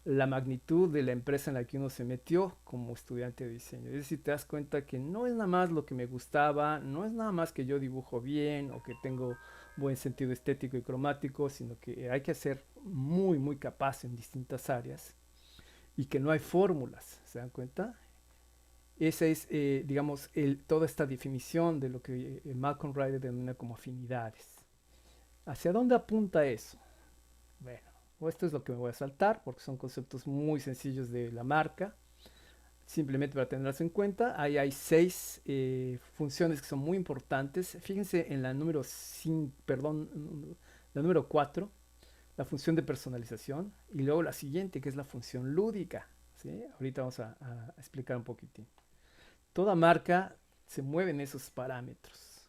la magnitud de la empresa en la que uno se metió como estudiante de diseño. Es decir, te das cuenta que no es nada más lo que me gustaba, no es nada más que yo dibujo bien o que tengo buen sentido estético y cromático, sino que hay que ser muy, muy capaz en distintas áreas y que no hay fórmulas, ¿se dan cuenta? Esa es, digamos, toda esta definición de lo que Malcolm Ryder denomina como afinidades. ¿Hacia dónde apunta eso? Bueno, esto es lo que me voy a saltar porque son conceptos muy sencillos de la marca. Simplemente para tenerlas en cuenta, ahí hay 6 funciones que son muy importantes. Fíjense en la número 5, perdón, la número 4, la función de personalización, y luego la siguiente, que es la función lúdica, ¿sí? Ahorita vamos a explicar un poquitín. Toda marca se mueve en esos parámetros.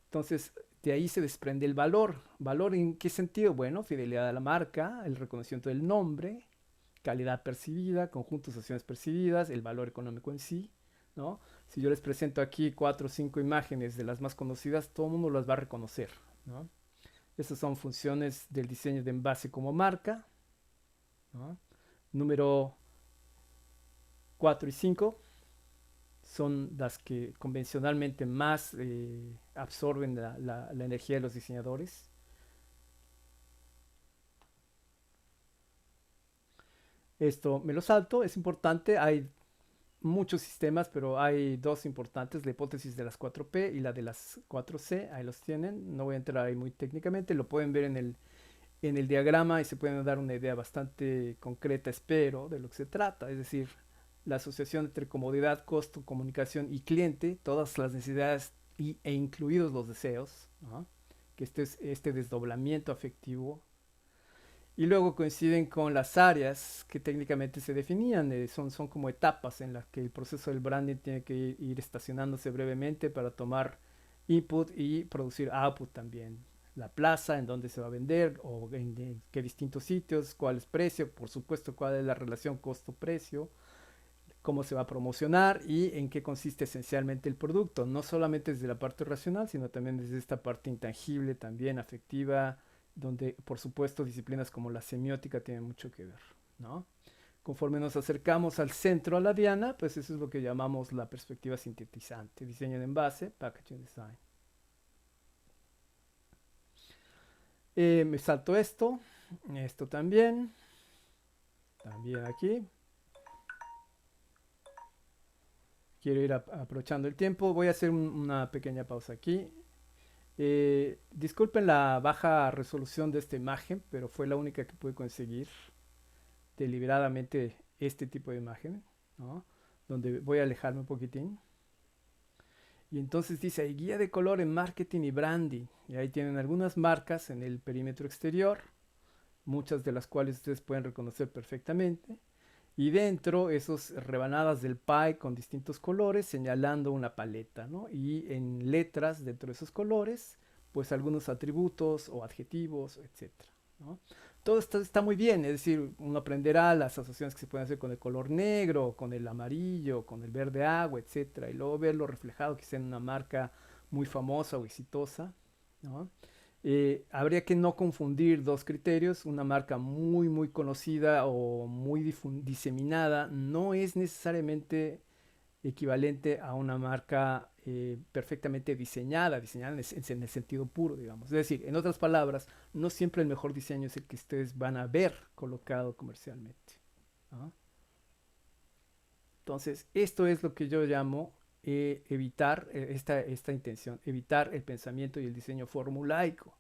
Entonces, de ahí se desprende el valor. ¿Valor en qué sentido? Bueno, fidelidad a la marca, el reconocimiento del nombre, calidad percibida, conjuntos de acciones percibidas, el valor económico en sí, ¿no? Si yo les presento aquí 4 o 5 imágenes de las más conocidas, todo el mundo las va a reconocer, ¿no? Estas son funciones del diseño de envase como marca, ¿no? Número 4 y 5 son las que convencionalmente más absorben la energía de los diseñadores. Esto me lo salto, es importante, hay muchos sistemas, pero hay dos importantes, la hipótesis de las 4P y la de las 4C, ahí los tienen, no voy a entrar ahí muy técnicamente, lo pueden ver en el diagrama y se pueden dar una idea bastante concreta, espero, de lo que se trata, es decir, la asociación entre comodidad, costo, comunicación y cliente, todas las necesidades e incluidos los deseos, ¿no? Que este desdoblamiento afectivo. Y luego coinciden con las áreas que técnicamente se definían, son como etapas en las que el proceso del branding tiene que ir estacionándose brevemente para tomar input y producir output también. La plaza, en dónde se va a vender, o en qué distintos sitios, cuál es precio, por supuesto cuál es la relación costo-precio, cómo se va a promocionar y en qué consiste esencialmente el producto, no solamente desde la parte racional, sino también desde esta parte intangible, también afectiva, donde por supuesto disciplinas como la semiótica tienen mucho que ver, ¿no? Conforme nos acercamos al centro, a la diana, pues eso es lo que llamamos la perspectiva sintetizante, diseño de envase, packaging design. Me salto esto también aquí. Quiero ir aprovechando el tiempo. Voy a hacer una pequeña pausa aquí. Disculpen la baja resolución de esta imagen, pero fue la única que pude conseguir deliberadamente este tipo de imagen, ¿no? Donde voy a alejarme un poquitín. Y entonces dice, hay guía de color en marketing y branding. Y ahí tienen algunas marcas en el perímetro exterior, muchas de las cuales ustedes pueden reconocer perfectamente. Y dentro, esos rebanadas del pie con distintos colores señalando una paleta, ¿no? Y en letras dentro de esos colores, pues algunos atributos o adjetivos, etcétera, ¿no? Todo esto está muy bien, es decir, uno aprenderá las asociaciones que se pueden hacer con el color negro, con el amarillo, con el verde agua, etcétera, y luego verlo reflejado quizá en una marca muy famosa o exitosa, ¿no? Habría que no confundir dos criterios. Una marca muy conocida o muy diseminada no es necesariamente equivalente a una marca perfectamente diseñada en el sentido puro, digamos. Es decir, en otras palabras, no siempre el mejor diseño es el que ustedes van a ver colocado comercialmente, ¿no? Entonces, esto es lo que yo llamo evitar esta intención, evitar el pensamiento y el diseño formulaico.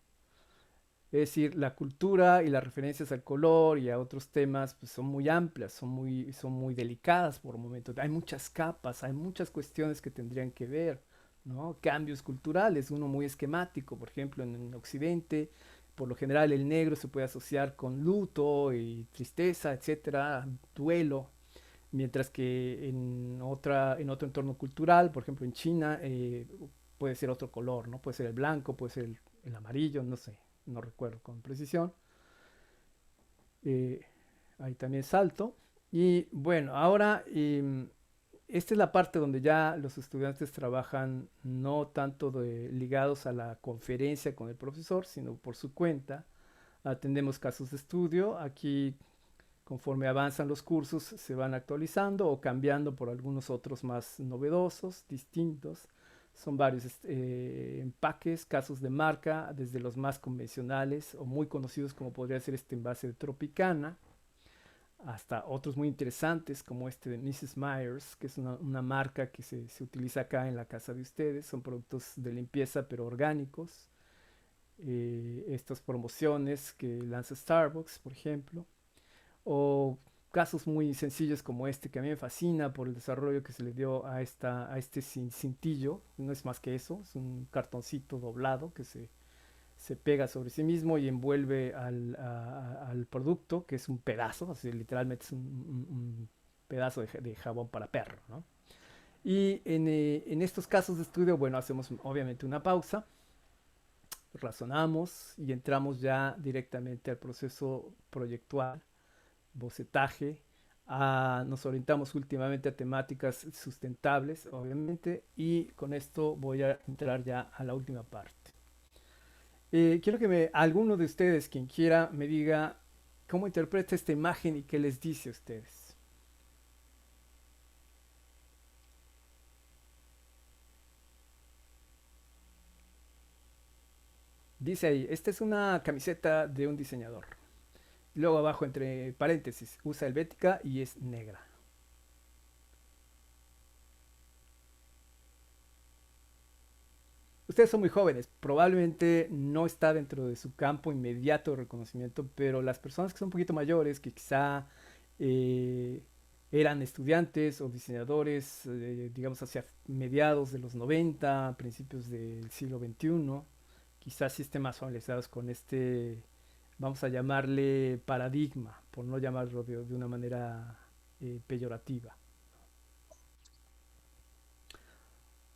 Es decir, la cultura y las referencias al color y a otros temas pues, son muy amplias, son muy delicadas por momentos. Hay muchas capas, hay muchas cuestiones que tendrían que ver, ¿no? Cambios culturales, uno muy esquemático, por ejemplo, en Occidente, por lo general el negro se puede asociar con luto y tristeza, etcétera, duelo, mientras que en otro entorno cultural, por ejemplo en China, puede ser otro color, ¿no? Puede ser el blanco, puede ser el amarillo, no sé, no recuerdo con precisión. Eh, Ahí también salto. Y bueno, ahora esta es la parte donde ya los estudiantes trabajan no tanto ligados a la conferencia con el profesor, sino por su cuenta. Atendemos casos de estudio. Aquí, conforme avanzan los cursos, se van actualizando o cambiando por algunos otros más novedosos, distintos. Son varios empaques, casos de marca, desde los más convencionales o muy conocidos como podría ser este envase de Tropicana, hasta otros muy interesantes como este de Mrs. Myers, que es una marca que se utiliza acá en la casa de ustedes. Son productos de limpieza pero orgánicos. Estas promociones que lanza Starbucks, por ejemplo, o casos muy sencillos como este que a mí me fascina por el desarrollo que se le dio a este cintillo. No es más que eso, es un cartoncito doblado que se pega sobre sí mismo y envuelve al producto, que es un pedazo, así literalmente es un pedazo de jabón para perro, ¿no? Y en estos casos de estudio, bueno, hacemos obviamente una pausa, razonamos y entramos ya directamente al proceso proyectual, bocetaje. Nos orientamos últimamente a temáticas sustentables, obviamente, y con esto voy a entrar ya a la última parte. Quiero que alguno de ustedes, quien quiera, me diga cómo interpreta esta imagen y qué les dice a ustedes. Dice ahí, esta es una camiseta de un diseñador. Luego abajo, entre paréntesis, usa helvética y es negra. Ustedes son muy jóvenes, probablemente no está dentro de su campo inmediato de reconocimiento, pero las personas que son un poquito mayores, que quizá eh, eran estudiantes o diseñadores, digamos, hacia mediados de los 90, principios del siglo XXI, quizás sí estén más familiarizados con este, vamos a llamarle paradigma, por no llamarlo de una manera peyorativa.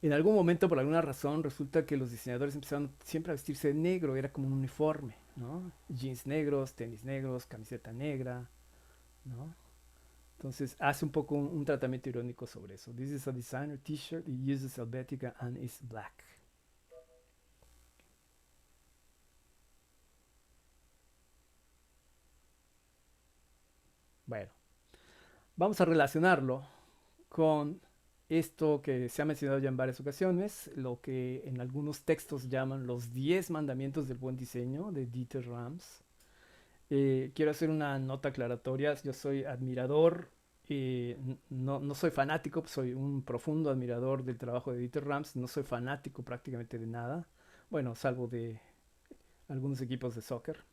En algún momento, por alguna razón, resulta que los diseñadores empezaron siempre a vestirse de negro, era como un uniforme, ¿no? Jeans negros, tenis negros, camiseta negra, ¿no? Entonces hace un poco un tratamiento irónico sobre eso. This is a designer t-shirt, it uses Helvetica and is black. Bueno, vamos a relacionarlo con esto que se ha mencionado ya en varias ocasiones, lo que en algunos textos llaman los 10 mandamientos del buen diseño de Dieter Rams. Quiero hacer una nota aclaratoria. Yo soy admirador, no soy fanático, soy un profundo admirador del trabajo de Dieter Rams. No soy fanático prácticamente de nada. Bueno, salvo de algunos equipos de soccer.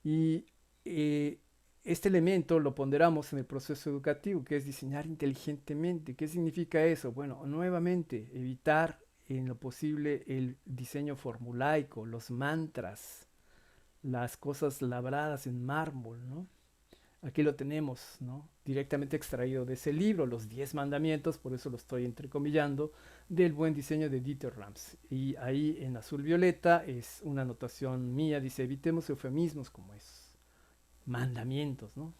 Y eh, este elemento lo ponderamos en el proceso educativo, que es diseñar inteligentemente. ¿Qué significa eso? Bueno, nuevamente, evitar en lo posible el diseño formulaico, los mantras, las cosas labradas en mármol, ¿no? Aquí lo tenemos, ¿no? Directamente extraído de ese libro, Los 10 Mandamientos, por eso lo estoy entrecomillando, del buen diseño de Dieter Rams. Y ahí en azul violeta es una anotación mía, dice, evitemos eufemismos como es mandamientos, ¿no?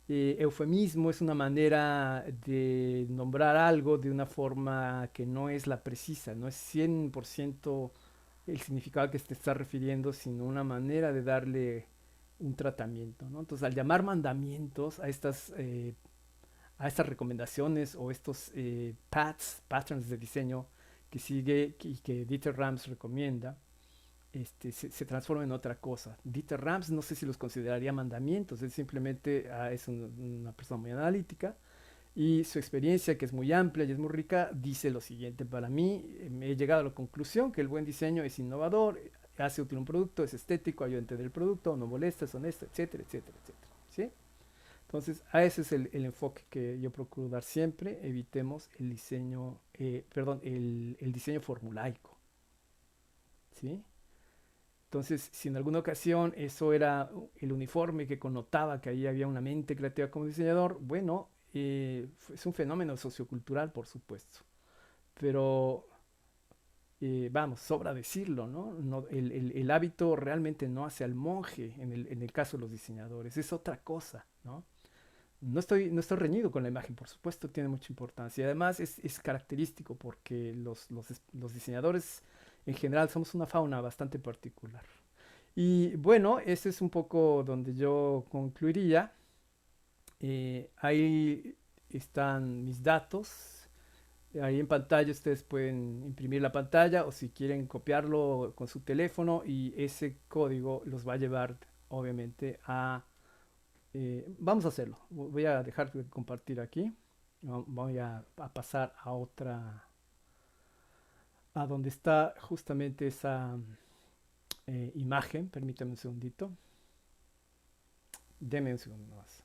Eufemismo es una manera de nombrar algo de una forma que no es la precisa, no es 100% el significado que te está refiriendo, sino una manera de darle un tratamiento, ¿no? Entonces, al llamar mandamientos a estas recomendaciones o estos patterns de diseño que sigue y que Dieter Rams recomienda, se transforma en otra cosa. Dieter Rams no sé si los consideraría mandamientos, él simplemente es una persona muy analítica y su experiencia, que es muy amplia y es muy rica, dice lo siguiente: para mí me he llegado a la conclusión que el buen diseño es innovador, hace útil un producto, es estético, ayuda a entender el producto, no molesta, es honesto, etcétera, etcétera, etcétera. ¿Sí? Entonces, a ese es el enfoque que yo procuro dar siempre. Evitemos el diseño, el diseño formulaico. ¿Sí? Entonces, si en alguna ocasión eso era el uniforme que connotaba que ahí había una mente creativa como diseñador, bueno, es un fenómeno sociocultural, por supuesto. Pero, vamos, sobra decirlo, ¿no? El hábito realmente no hace al monje en el caso de los diseñadores, es otra cosa, ¿no? No estoy reñido con la imagen, por supuesto, tiene mucha importancia. Y además es característico porque los diseñadores en general somos una fauna bastante particular. Y bueno, ese es un poco donde yo concluiría. Ahí están mis datos. Ahí en pantalla ustedes pueden imprimir la pantalla o si quieren copiarlo con su teléfono y ese código los va a llevar obviamente a... vamos a hacerlo. Voy a dejar de compartir aquí. Voy a pasar a otra, a donde está justamente esa imagen. Permítame un segundito. Deme un segundo más.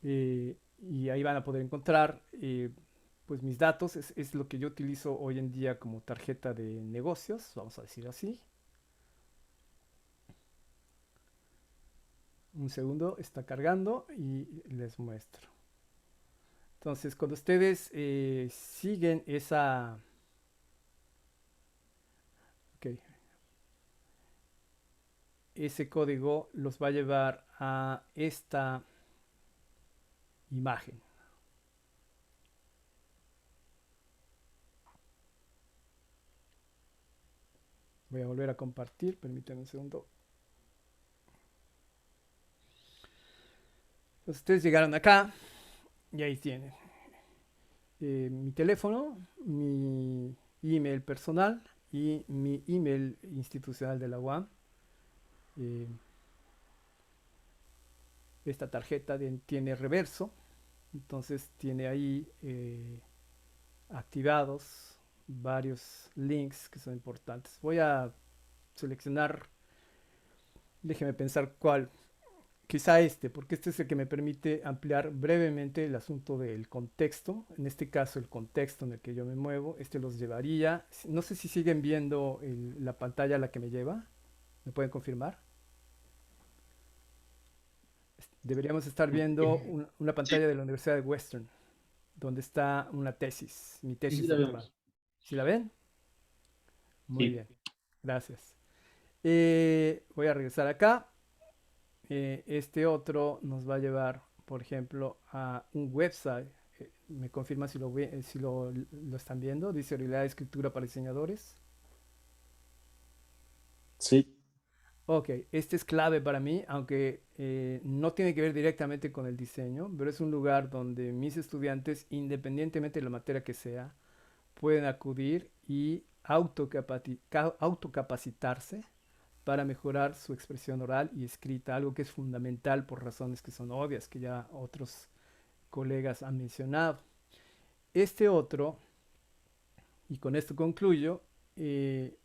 Y ahí van a poder encontrar pues mis datos. Es lo que yo utilizo hoy en día como tarjeta de negocios, vamos a decir así. Un segundo, está cargando y les muestro. Entonces, cuando ustedes siguen ok, ese código los va a llevar a esta imagen. Voy a volver a compartir, permítanme un segundo. Entonces, ustedes llegaron acá y ahí tienen mi teléfono, mi email personal y mi email institucional de la UAM. Eh, esta tarjeta tiene reverso, Entonces tiene ahí activados varios links que son importantes. Voy a seleccionar, déjeme pensar cuál. Quizá este, porque este es el que me permite ampliar brevemente el asunto del contexto. En este caso, el contexto en el que yo me muevo. Este los llevaría. No sé si siguen viendo la pantalla a la que me lleva. ¿Me pueden confirmar? Deberíamos estar viendo una Sí, pantalla de la Universidad de Western, donde está una tesis, mi sí, sí tesis la doctoral. vemos. ¿Sí la ven? Muy Sí. bien, gracias. Voy a regresar acá. Este otro nos va a llevar, por ejemplo, a un website. ¿Me confirma si lo están viendo? Dice Realidad de Escritura para Diseñadores. Sí. Ok, este es clave para mí, aunque no tiene que ver directamente con el diseño, pero es un lugar donde mis estudiantes, independientemente de la materia que sea, pueden acudir y autocapacitarse para mejorar su expresión oral y escrita, algo que es fundamental por razones que son obvias, que ya otros colegas han mencionado. Este otro, y con esto concluyo, eh,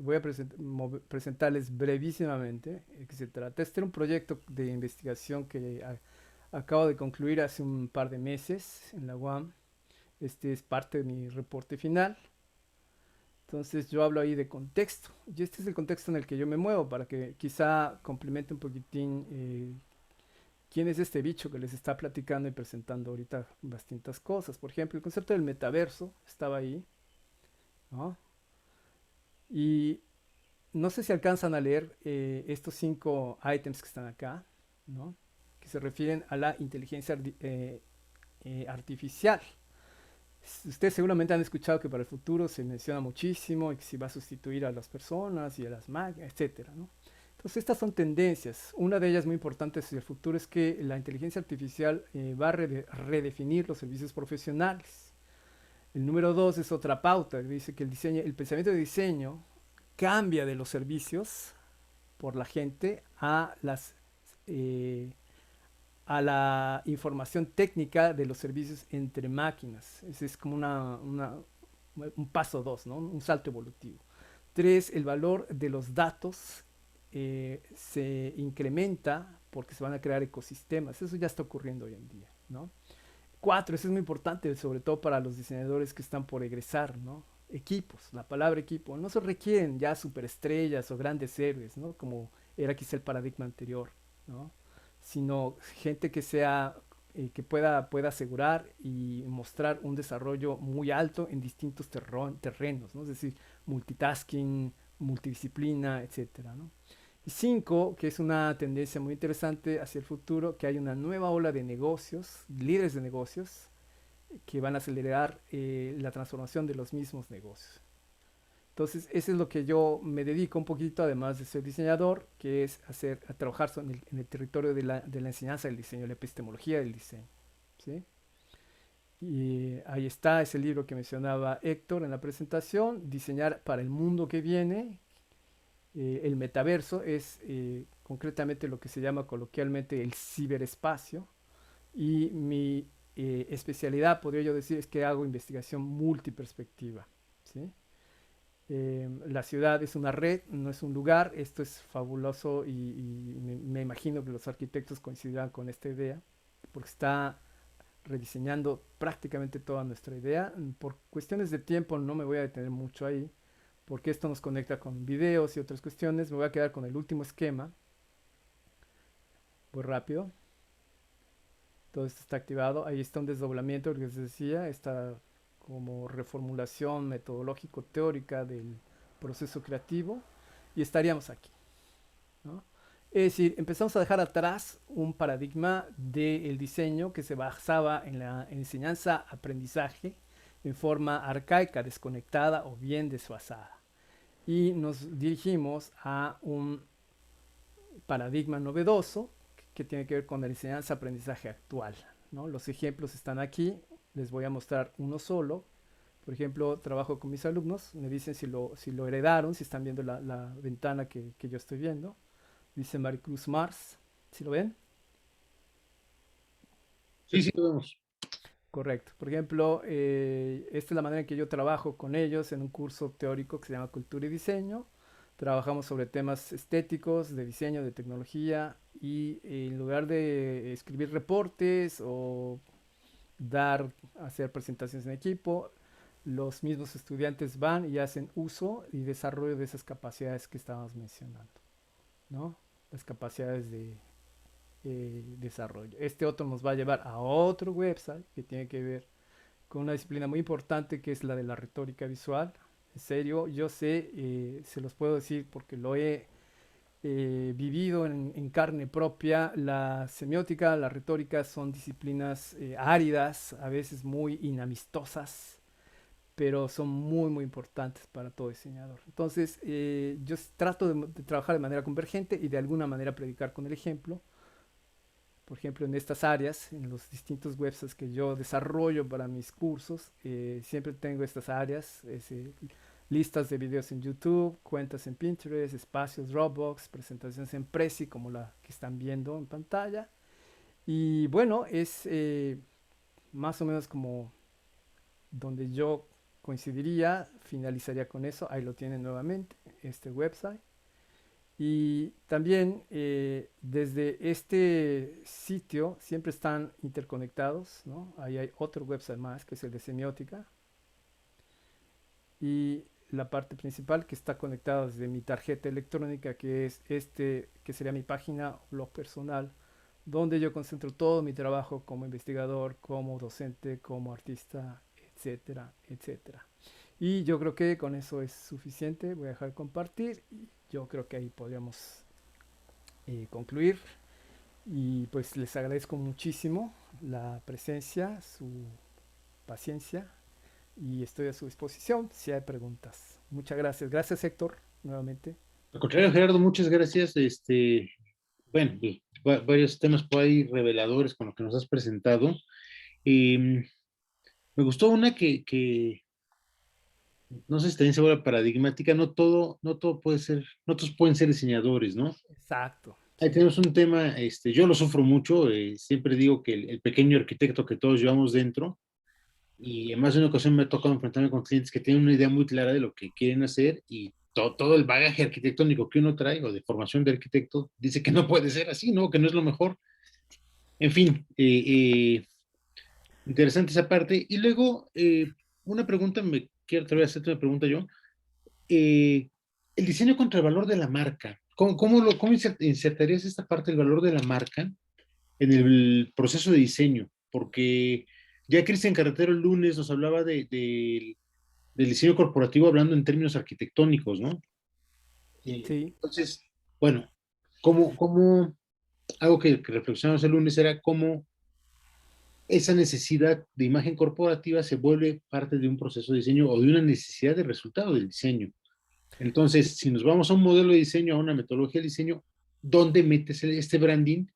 voy a presentarles brevísimamente que se trata. Este era un proyecto de investigación que acabo de concluir hace un par de meses en la UAM. Este es parte de mi reporte final. Entonces yo hablo ahí de contexto. Y este es el contexto en el que yo me muevo para que quizá complemente un poquitín quién es este bicho que les está platicando y presentando ahorita bastantes cosas. Por ejemplo, el concepto del metaverso estaba ahí, ¿no? Y no sé si alcanzan a leer estos 5 ítems que están acá, ¿no? Que se refieren a la inteligencia artificial. Ustedes seguramente han escuchado que para el futuro se menciona muchísimo y que si va a sustituir a las personas y a las máquinas, etcétera, ¿no? Entonces estas son tendencias. Una de ellas muy importante hacia el futuro es que la inteligencia artificial va a redefinir los servicios profesionales. El número 2 es otra pauta que dice que el pensamiento de diseño cambia de los servicios por la gente eh, a la información técnica de los servicios entre máquinas. Ese es como un paso 2, ¿no? Un salto evolutivo. 3, el valor de los datos se incrementa porque se van a crear ecosistemas. Eso ya está ocurriendo hoy en día, ¿no? 4, eso es muy importante, sobre todo para los diseñadores que están por egresar, ¿no? Equipos, la palabra equipo. No se requieren ya superestrellas o grandes héroes, ¿no? Como era quizá el paradigma anterior, ¿no? Sino gente que sea, que pueda asegurar y mostrar un desarrollo muy alto en distintos terrenos, ¿no? Es decir, multitasking, multidisciplina, etcétera, ¿no? Y 5, que es una tendencia muy interesante hacia el futuro, que hay una nueva ola de negocios, líderes de negocios, que van a acelerar la transformación de los mismos negocios. Entonces, eso es lo que yo me dedico un poquito, además de ser diseñador, que es a trabajar en el territorio de la enseñanza del diseño, la epistemología del diseño. ¿Sí? Y ahí está ese libro que mencionaba Héctor en la presentación, Diseñar para el mundo que viene. El metaverso es concretamente lo que se llama coloquialmente el ciberespacio. Y mi especialidad, podría yo decir, es que hago investigación multiperspectiva. ¿Sí? La ciudad es una red, no es un lugar. Esto es fabuloso y me imagino que los arquitectos coincidirán con esta idea, porque está rediseñando prácticamente toda nuestra idea. Por cuestiones de tiempo no me voy a detener mucho ahí, porque esto nos conecta con videos y otras cuestiones. Me voy a quedar con el último esquema, muy rápido. Todo esto está activado. Ahí está un desdoblamiento, lo que les decía, esta como reformulación metodológico-teórica del proceso creativo. Y estaríamos aquí, ¿no? Es decir, empezamos a dejar atrás un paradigma del diseño que se basaba en la enseñanza-aprendizaje en forma arcaica, desconectada o bien desfasada. Y nos dirigimos a un paradigma novedoso que tiene que ver con la enseñanza-aprendizaje actual, ¿no? Los ejemplos están aquí, les voy a mostrar uno solo. Por ejemplo, trabajo con mis alumnos, me dicen si lo heredaron, si están viendo la ventana que yo estoy viendo. Dice Maricruz Mars, ¿si lo ven? Sí, sí, lo vemos. Correcto. Por ejemplo, esta es la manera en que yo trabajo con ellos en un curso teórico que se llama Cultura y Diseño. Trabajamos sobre temas estéticos, de diseño, de tecnología y en lugar de escribir reportes o hacer presentaciones en equipo, los mismos estudiantes van y hacen uso y desarrollo de esas capacidades que estábamos mencionando, ¿no? Las capacidades de desarrollo. Este otro nos va a llevar a otro website que tiene que ver con una disciplina muy importante que es la de la retórica visual. En serio, yo sé, se los puedo decir porque lo he vivido en carne propia. La semiótica, la retórica son disciplinas áridas, a veces muy inamistosas, pero son muy, muy importantes para todo diseñador. Entonces, yo trato de trabajar de manera convergente y de alguna manera predicar con el ejemplo. Por ejemplo, en estas áreas, en los distintos websites que yo desarrollo para mis cursos, siempre tengo estas áreas, listas de videos en YouTube, cuentas en Pinterest, espacios Dropbox, presentaciones en Prezi, como la que están viendo en pantalla. Y bueno, es más o menos como donde yo coincidiría, finalizaría con eso. Ahí lo tienen nuevamente, este website. Y también desde este sitio siempre están interconectados, ¿no? Ahí hay otro website más que es el de semiótica y la parte principal que está conectada desde mi tarjeta electrónica que es este, que sería mi página blog personal, donde yo concentro todo mi trabajo como investigador, como docente, como artista, etcétera, etcétera. Y yo creo que con eso es suficiente. Voy a dejar de compartir y yo creo que ahí podríamos concluir. Y pues les agradezco muchísimo la presencia, su paciencia y estoy a su disposición si hay preguntas. Muchas gracias. Gracias Héctor, nuevamente. Al contrario, Gerardo, muchas gracias. Bueno, varios temas por ahí reveladores con lo que nos has presentado. Me gustó una que no sé si también se vuelve paradigmática, no todo puede ser, no todos pueden ser diseñadores, ¿no? Exacto. Ahí Sí, tenemos un tema, yo lo sufro mucho, siempre digo que el pequeño arquitecto que todos llevamos dentro, y en más de una ocasión me ha tocado enfrentarme con clientes que tienen una idea muy clara de lo que quieren hacer y todo el bagaje arquitectónico que uno trae o de formación de arquitecto dice que no puede ser así, ¿no? Que no es lo mejor. En fin, interesante esa parte. Y luego, una pregunta, me quiero atrever a hacerte una pregunta yo. Eh, el diseño contra el valor de la marca. ¿Cómo insertarías esta parte del valor de la marca en el proceso de diseño? Porque ya Cristian Carretero el lunes nos hablaba del diseño corporativo hablando en términos arquitectónicos, ¿no? sí. Entonces, bueno, ¿cómo algo que reflexionamos el lunes era cómo esa necesidad de imagen corporativa se vuelve parte de un proceso de diseño o de una necesidad de resultado del diseño? Entonces, si nos vamos a un modelo de diseño, a una metodología de diseño, ¿dónde metes este branding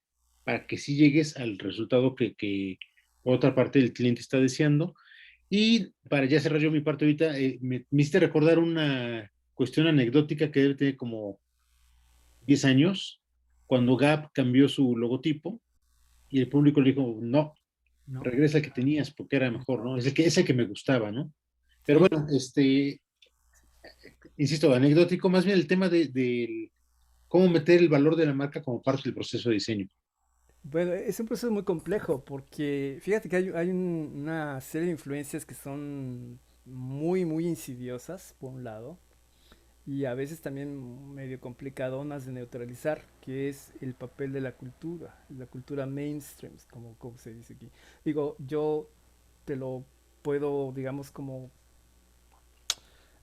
para que sí llegues al resultado que otra parte del cliente está deseando? Y para ya cerrar yo mi parte ahorita, me hiciste recordar una cuestión anecdótica que debe tener como 10 años, cuando Gap cambió su logotipo y el público le dijo, no, No. regresa al que tenías porque era mejor, ¿no? Es el que me gustaba, ¿no? Pero Sí. bueno, insisto, anecdótico, más bien el tema de cómo meter el valor de la marca como parte del proceso de diseño. Bueno, es un proceso muy complejo porque fíjate que hay una serie de influencias que son muy, muy insidiosas, por un lado, y a veces también medio complicadonas de neutralizar, que es el papel de la cultura mainstream, como se dice aquí. Digo, yo te lo puedo, digamos, como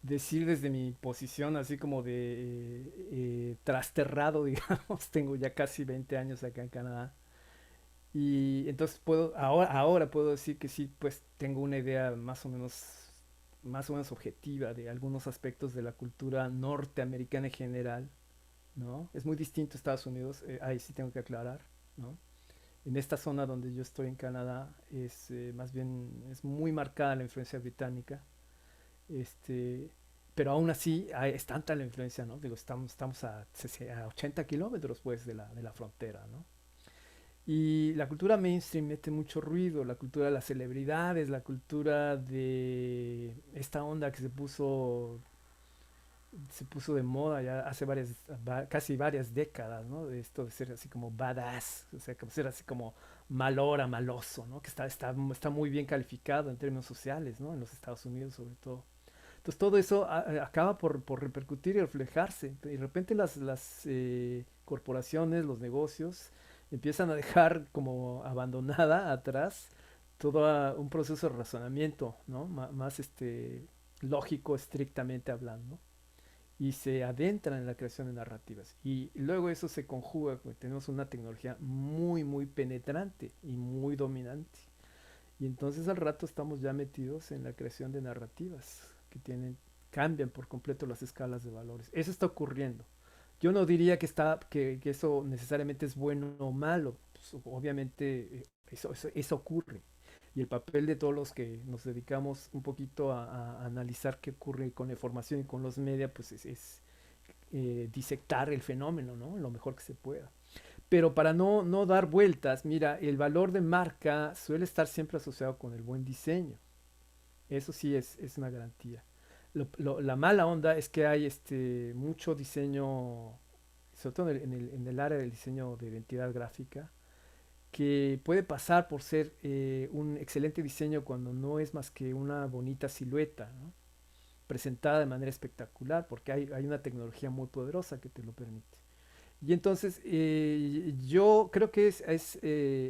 decir desde mi posición, así como de trasterrado, digamos, tengo ya casi 20 años acá en Canadá. Y entonces ahora puedo decir que sí, pues tengo una idea más o menos objetiva de algunos aspectos de la cultura norteamericana en general, ¿no? Es muy distinto a Estados Unidos, ahí sí tengo que aclarar, ¿no? En esta zona donde yo estoy en Canadá es más bien, es muy marcada la influencia británica, este, pero aún así es tanta la influencia, ¿no? Digo, estamos a 80 kilómetros pues de la frontera, ¿no? Y la cultura mainstream mete mucho ruido, la cultura de las celebridades, la cultura de esta onda que se puso de moda ya hace casi varias décadas, ¿no? De esto de ser así como badass, o sea, como ser así como malora, maloso, ¿no? Que está muy bien calificado en términos sociales, ¿no? En los Estados Unidos sobre todo. Entonces todo eso acaba por repercutir y reflejarse. Y de repente las corporaciones, los negocios, empiezan a dejar como abandonada atrás todo un proceso de razonamiento, ¿no? Más lógico, estrictamente hablando, y se adentran en la creación de narrativas. Y luego eso se conjuga, porque tenemos una tecnología muy, muy penetrante y muy dominante. Y entonces al rato estamos ya metidos en la creación de narrativas cambian por completo las escalas de valores. Eso está ocurriendo. Yo no diría que eso necesariamente es bueno o malo. Pues, obviamente eso ocurre. Y el papel de todos los que nos dedicamos un poquito a analizar qué ocurre con la información y con los medios, pues es disectar el fenómeno, ¿no? Lo mejor que se pueda. Pero para no dar vueltas, mira, el valor de marca suele estar siempre asociado con el buen diseño. Eso sí es una garantía. La mala onda es que hay mucho diseño, sobre todo en el área del diseño de identidad gráfica, que puede pasar por ser un excelente diseño cuando no es más que una bonita silueta, ¿no? Presentada de manera espectacular, porque hay una tecnología muy poderosa que te lo permite. Y entonces yo creo que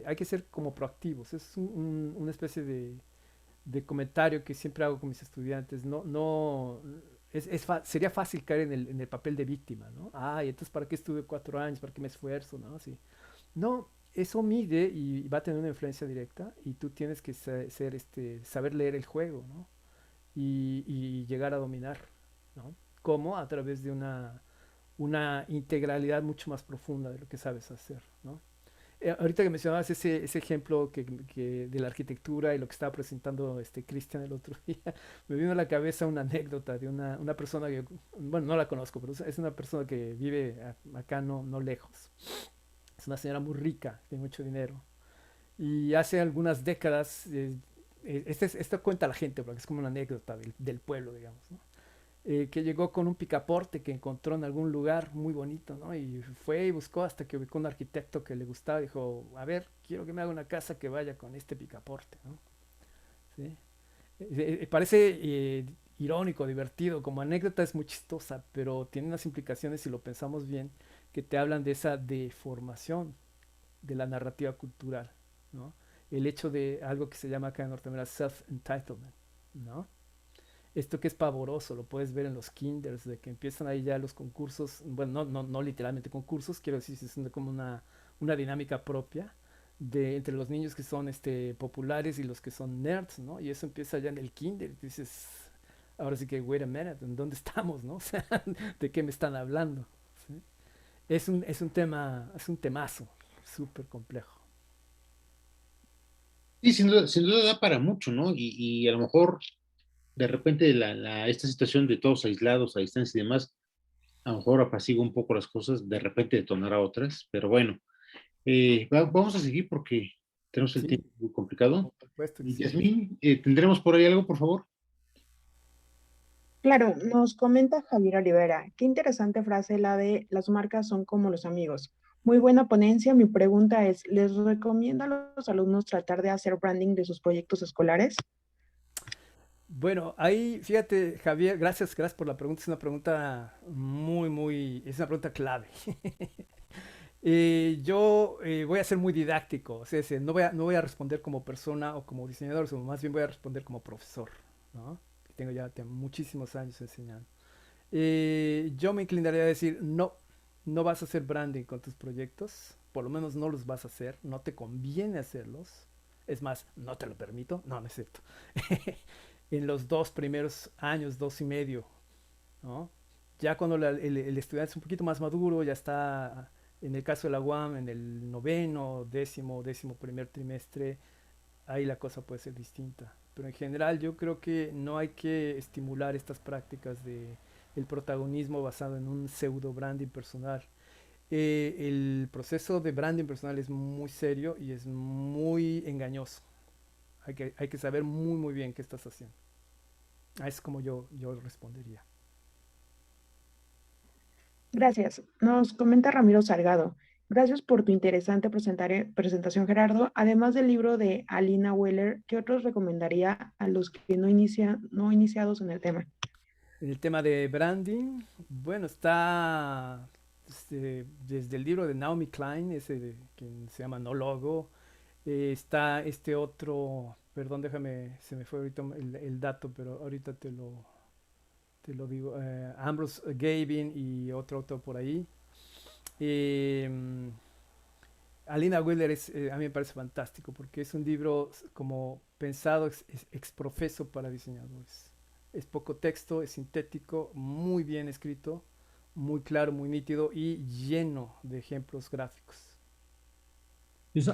hay que ser como proactivos. Es una especie de comentario que siempre hago con mis estudiantes. No, no, sería fácil caer en el papel de víctima, ¿no? Ay, entonces ¿para qué estuve 4 años? ¿Para qué me esfuerzo? ¿No? Sí. No, eso mide y va a tener una influencia directa y tú tienes que saber leer el juego, ¿no? Y llegar a dominar, ¿no? ¿Cómo? A través de una integralidad mucho más profunda de lo que sabes hacer, ¿no? Ahorita que mencionabas ese ejemplo de la arquitectura y lo que estaba presentando Cristian el otro día, me vino a la cabeza una anécdota de una persona que, bueno, no la conozco, pero es una persona que vive acá no lejos. Es una señora muy rica, tiene mucho dinero. Y hace algunas décadas, esto cuenta la gente, porque es como una anécdota del pueblo, digamos, ¿no? Que llegó con un picaporte que encontró en algún lugar muy bonito, ¿no? Y fue y buscó hasta que ubicó un arquitecto que le gustaba. Dijo, a ver, quiero que me haga una casa que vaya con este picaporte, ¿no? ¿Sí? Parece irónico, divertido, como anécdota es muy chistosa, pero tiene unas implicaciones, si lo pensamos bien, que te hablan de esa deformación de la narrativa cultural, ¿no? El hecho de algo que se llama acá en Norteamérica self-entitlement, ¿no? Esto que es pavoroso, lo puedes ver en los kinders, de que empiezan ahí ya los concursos, bueno, no literalmente concursos, quiero decir, es como una dinámica propia entre los niños que son populares y los que son nerds, ¿no? Y eso empieza ya en el kinder, y dices, ahora sí que, wait a minute, ¿en dónde estamos, no? O sea, ¿de qué me están hablando? ¿Sí? Es un temazo, súper complejo. Sí, sin duda da para mucho, ¿no? Y a lo mejor de repente esta situación de todos aislados a distancia y demás, a lo mejor apacigua un poco las cosas, de repente detonará otras, pero bueno, vamos a seguir porque tenemos el Sí, tiempo muy complicado. por supuesto que Y sí. Yasmín, ¿tendremos por ahí algo, por favor? Claro, nos comenta Javier Olivera. Qué interesante frase la de las marcas son como los amigos. Muy buena ponencia. Mi pregunta es, ¿les recomienda a los alumnos tratar de hacer branding de sus proyectos escolares? Bueno, ahí, fíjate, Javier, gracias por la pregunta. Es una pregunta es una pregunta clave. Yo voy a ser muy didáctico, o sea, no voy a responder como persona o como diseñador, sino más bien voy a responder como profesor, ¿no? Tengo ya muchísimos años enseñando. Yo me inclinaría a decir, no vas a hacer branding con tus proyectos, por lo menos no los vas a hacer, no te conviene hacerlos. Es más, no te lo permito, no es cierto. En los 2 primeros años, 2 y medio, ¿no? Ya cuando el estudiante es un poquito más maduro, ya está, en el caso de la UAM, en el noveno, décimo primer trimestre, ahí la cosa puede ser distinta. Pero en general yo creo que no hay que estimular estas prácticas de el protagonismo basado en un pseudo branding personal. El proceso de branding personal es muy serio y es muy engañoso. Hay que saber muy bien qué estás haciendo. Es como yo respondería. Gracias. Nos comenta Ramiro Salgado. Gracias por tu interesante presentación, Gerardo. Además del libro de Alina Weller, ¿qué otros recomendaría a los que no iniciados en el tema? El tema de branding, bueno, está desde el libro de Naomi Klein, que se llama No Logo. Está este otro, perdón, déjame, se me fue ahorita el dato, pero ahorita te lo digo. Ambrose Gavin y otro autor por ahí. Em, Alina Wheeler a mí me parece fantástico porque es un libro como pensado exprofeso para diseñadores. Es poco texto, es sintético, muy bien escrito, muy claro, muy nítido y lleno de ejemplos gráficos. Es,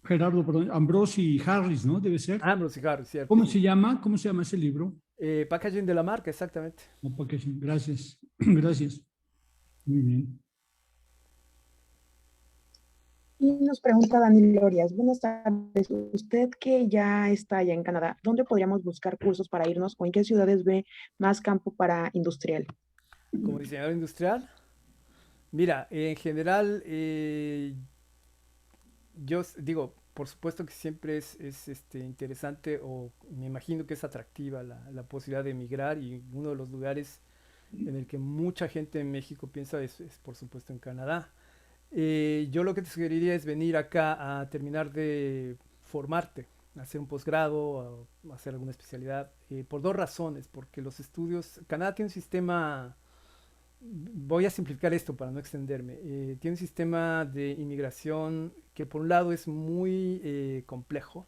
Gerardo, perdón, Ambrose y Harris, ¿no? Debe ser. Ambrose y Harris, cierto, ¿Cómo sí. se llama? ¿Cómo se llama ese libro? Packaging de la marca, exactamente. No, porque sí, gracias. Gracias. Muy bien. Y nos pregunta Dani Lorias, buenas tardes, usted que ya está allá en Canadá, ¿dónde podríamos buscar cursos para irnos o en qué ciudades ve más campo para industrial? Como diseñador industrial, mira, en general, digo, por supuesto que siempre es interesante o me imagino que es atractiva la posibilidad de emigrar y uno de los lugares en el que mucha gente en México piensa es por supuesto en Canadá. Yo lo que te sugeriría es venir acá a terminar de formarte, hacer un posgrado, a hacer alguna especialidad, por dos razones, porque los estudios, Canadá tiene un sistema, voy a simplificar esto para no extenderme, tiene un sistema de inmigración que por un lado es muy complejo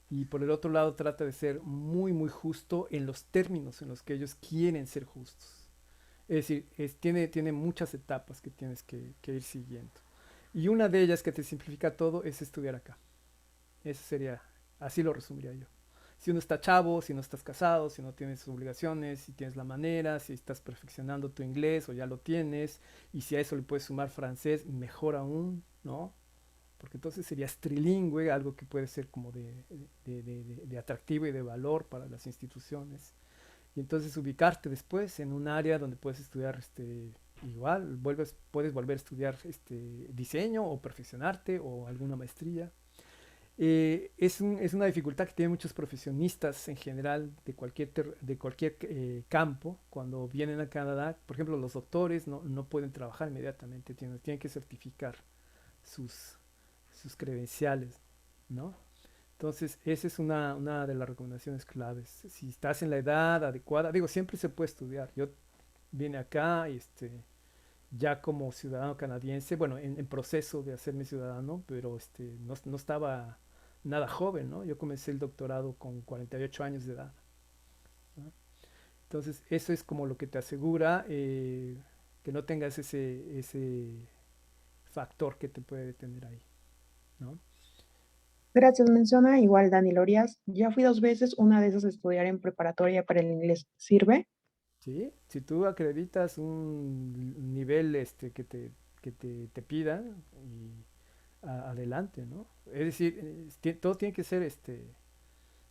y por el otro lado trata de ser muy justo en los términos en los que ellos quieren ser justos. Es decir, tiene muchas etapas que tienes que ir siguiendo. Y una de ellas que te simplifica todo es estudiar acá. Eso sería, así lo resumiría yo. Si uno está chavo, si no estás casado, si no tienes obligaciones, si tienes la manera, si estás perfeccionando tu inglés o ya lo tienes, y si a eso le puedes sumar francés, mejor aún, ¿no? Porque entonces serías trilingüe, algo que puede ser como de atractivo y de valor para las instituciones. Y entonces ubicarte después en un área donde puedes estudiar igual, puedes volver a estudiar diseño o perfeccionarte o alguna maestría. Es una dificultad que tienen muchos profesionistas en general de cualquier campo cuando vienen a Canadá. Por ejemplo, los doctores no pueden trabajar inmediatamente, tienen que certificar sus, sus credenciales, ¿no? Entonces, esa es una de las recomendaciones claves. Si estás en la edad adecuada, digo, siempre se puede estudiar. Yo vine acá y ya como ciudadano canadiense, bueno, en proceso de hacerme ciudadano, pero no estaba nada joven, ¿no? Yo comencé el doctorado con 48 años de edad, ¿no? Entonces, eso es como lo que te asegura que no tengas ese factor que te puede detener ahí, ¿no? Gracias, menciona igual Dani Lorias. Ya fui 2 veces, una de esas a estudiar en preparatoria para el inglés. ¿Sirve? ¿Sí? Si tú acreditas un nivel que te pidan y adelante, ¿no? Es decir, todo tiene que ser,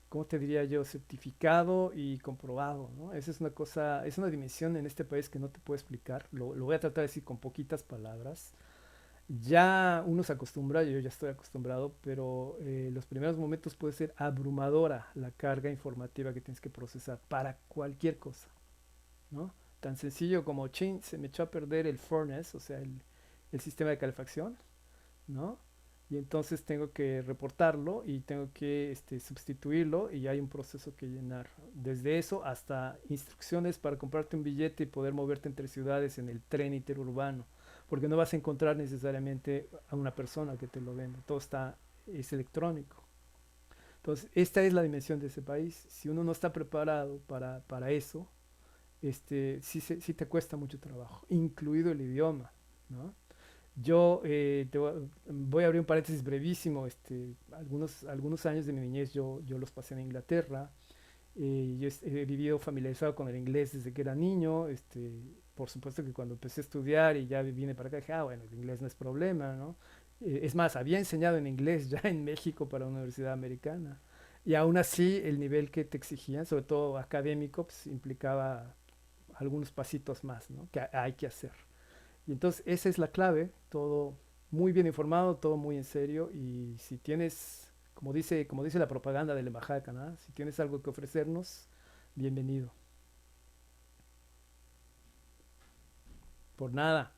¿cómo te diría yo? Certificado y comprobado, ¿no? Esa es una cosa, es una dimensión en este país que no te puedo explicar. Lo voy a tratar de decir con poquitas palabras. Ya uno se acostumbra, yo ya estoy acostumbrado, pero los primeros momentos puede ser abrumadora la carga informativa que tienes que procesar para cualquier cosa, ¿no? Tan sencillo como, chin, se me echó a perder el furnace, o sea, el sistema de calefacción, ¿no? Y entonces tengo que reportarlo y tengo que sustituirlo y hay un proceso que llenar. Desde eso hasta instrucciones para comprarte un billete y poder moverte entre ciudades en el tren interurbano, porque no vas a encontrar necesariamente a una persona que te lo venda, es electrónico. Entonces, esta es la dimensión de ese país. Si uno no está preparado para eso, sí te cuesta mucho trabajo, incluido el idioma, ¿no? Yo voy a abrir un paréntesis brevísimo. Algunos años de mi niñez yo los pasé en Inglaterra. Yo he vivido familiarizado con el inglés desde que era niño. por supuesto que cuando empecé a estudiar y ya vine para acá, dije, ah, bueno, el inglés no es problema, ¿no? Es más, había enseñado en inglés ya en México para una universidad americana. Y aún así, el nivel que te exigían, sobre todo académico, pues implicaba algunos pasitos más, ¿no? Que hay que hacer. Y entonces esa es la clave, todo muy bien informado, todo muy en serio. Y si tienes, como dice la propaganda de la Embajada de Canadá, si tienes algo que ofrecernos, bienvenido. Por nada.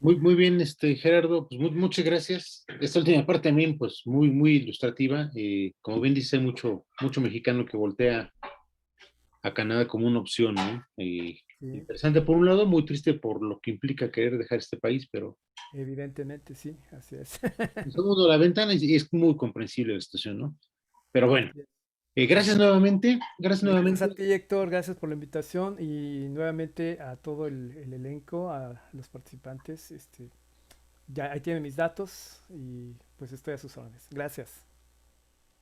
Muy bien, Gerardo, pues muchas gracias. Esta última parte también, pues muy ilustrativa. Como bien dice, mucho mexicano que voltea a Canadá como una opción, ¿no? Sí, Interesante por un lado, muy triste por lo que implica querer dejar este país, pero evidentemente sí, así es. somos de la ventana y es muy comprensible la situación, ¿no? Pero bueno, Así es. gracias Gracias nuevamente. a ti, Héctor, gracias por la invitación y nuevamente a todo el elenco, a los participantes. Ya ahí tienen mis datos y pues estoy a sus órdenes. Gracias.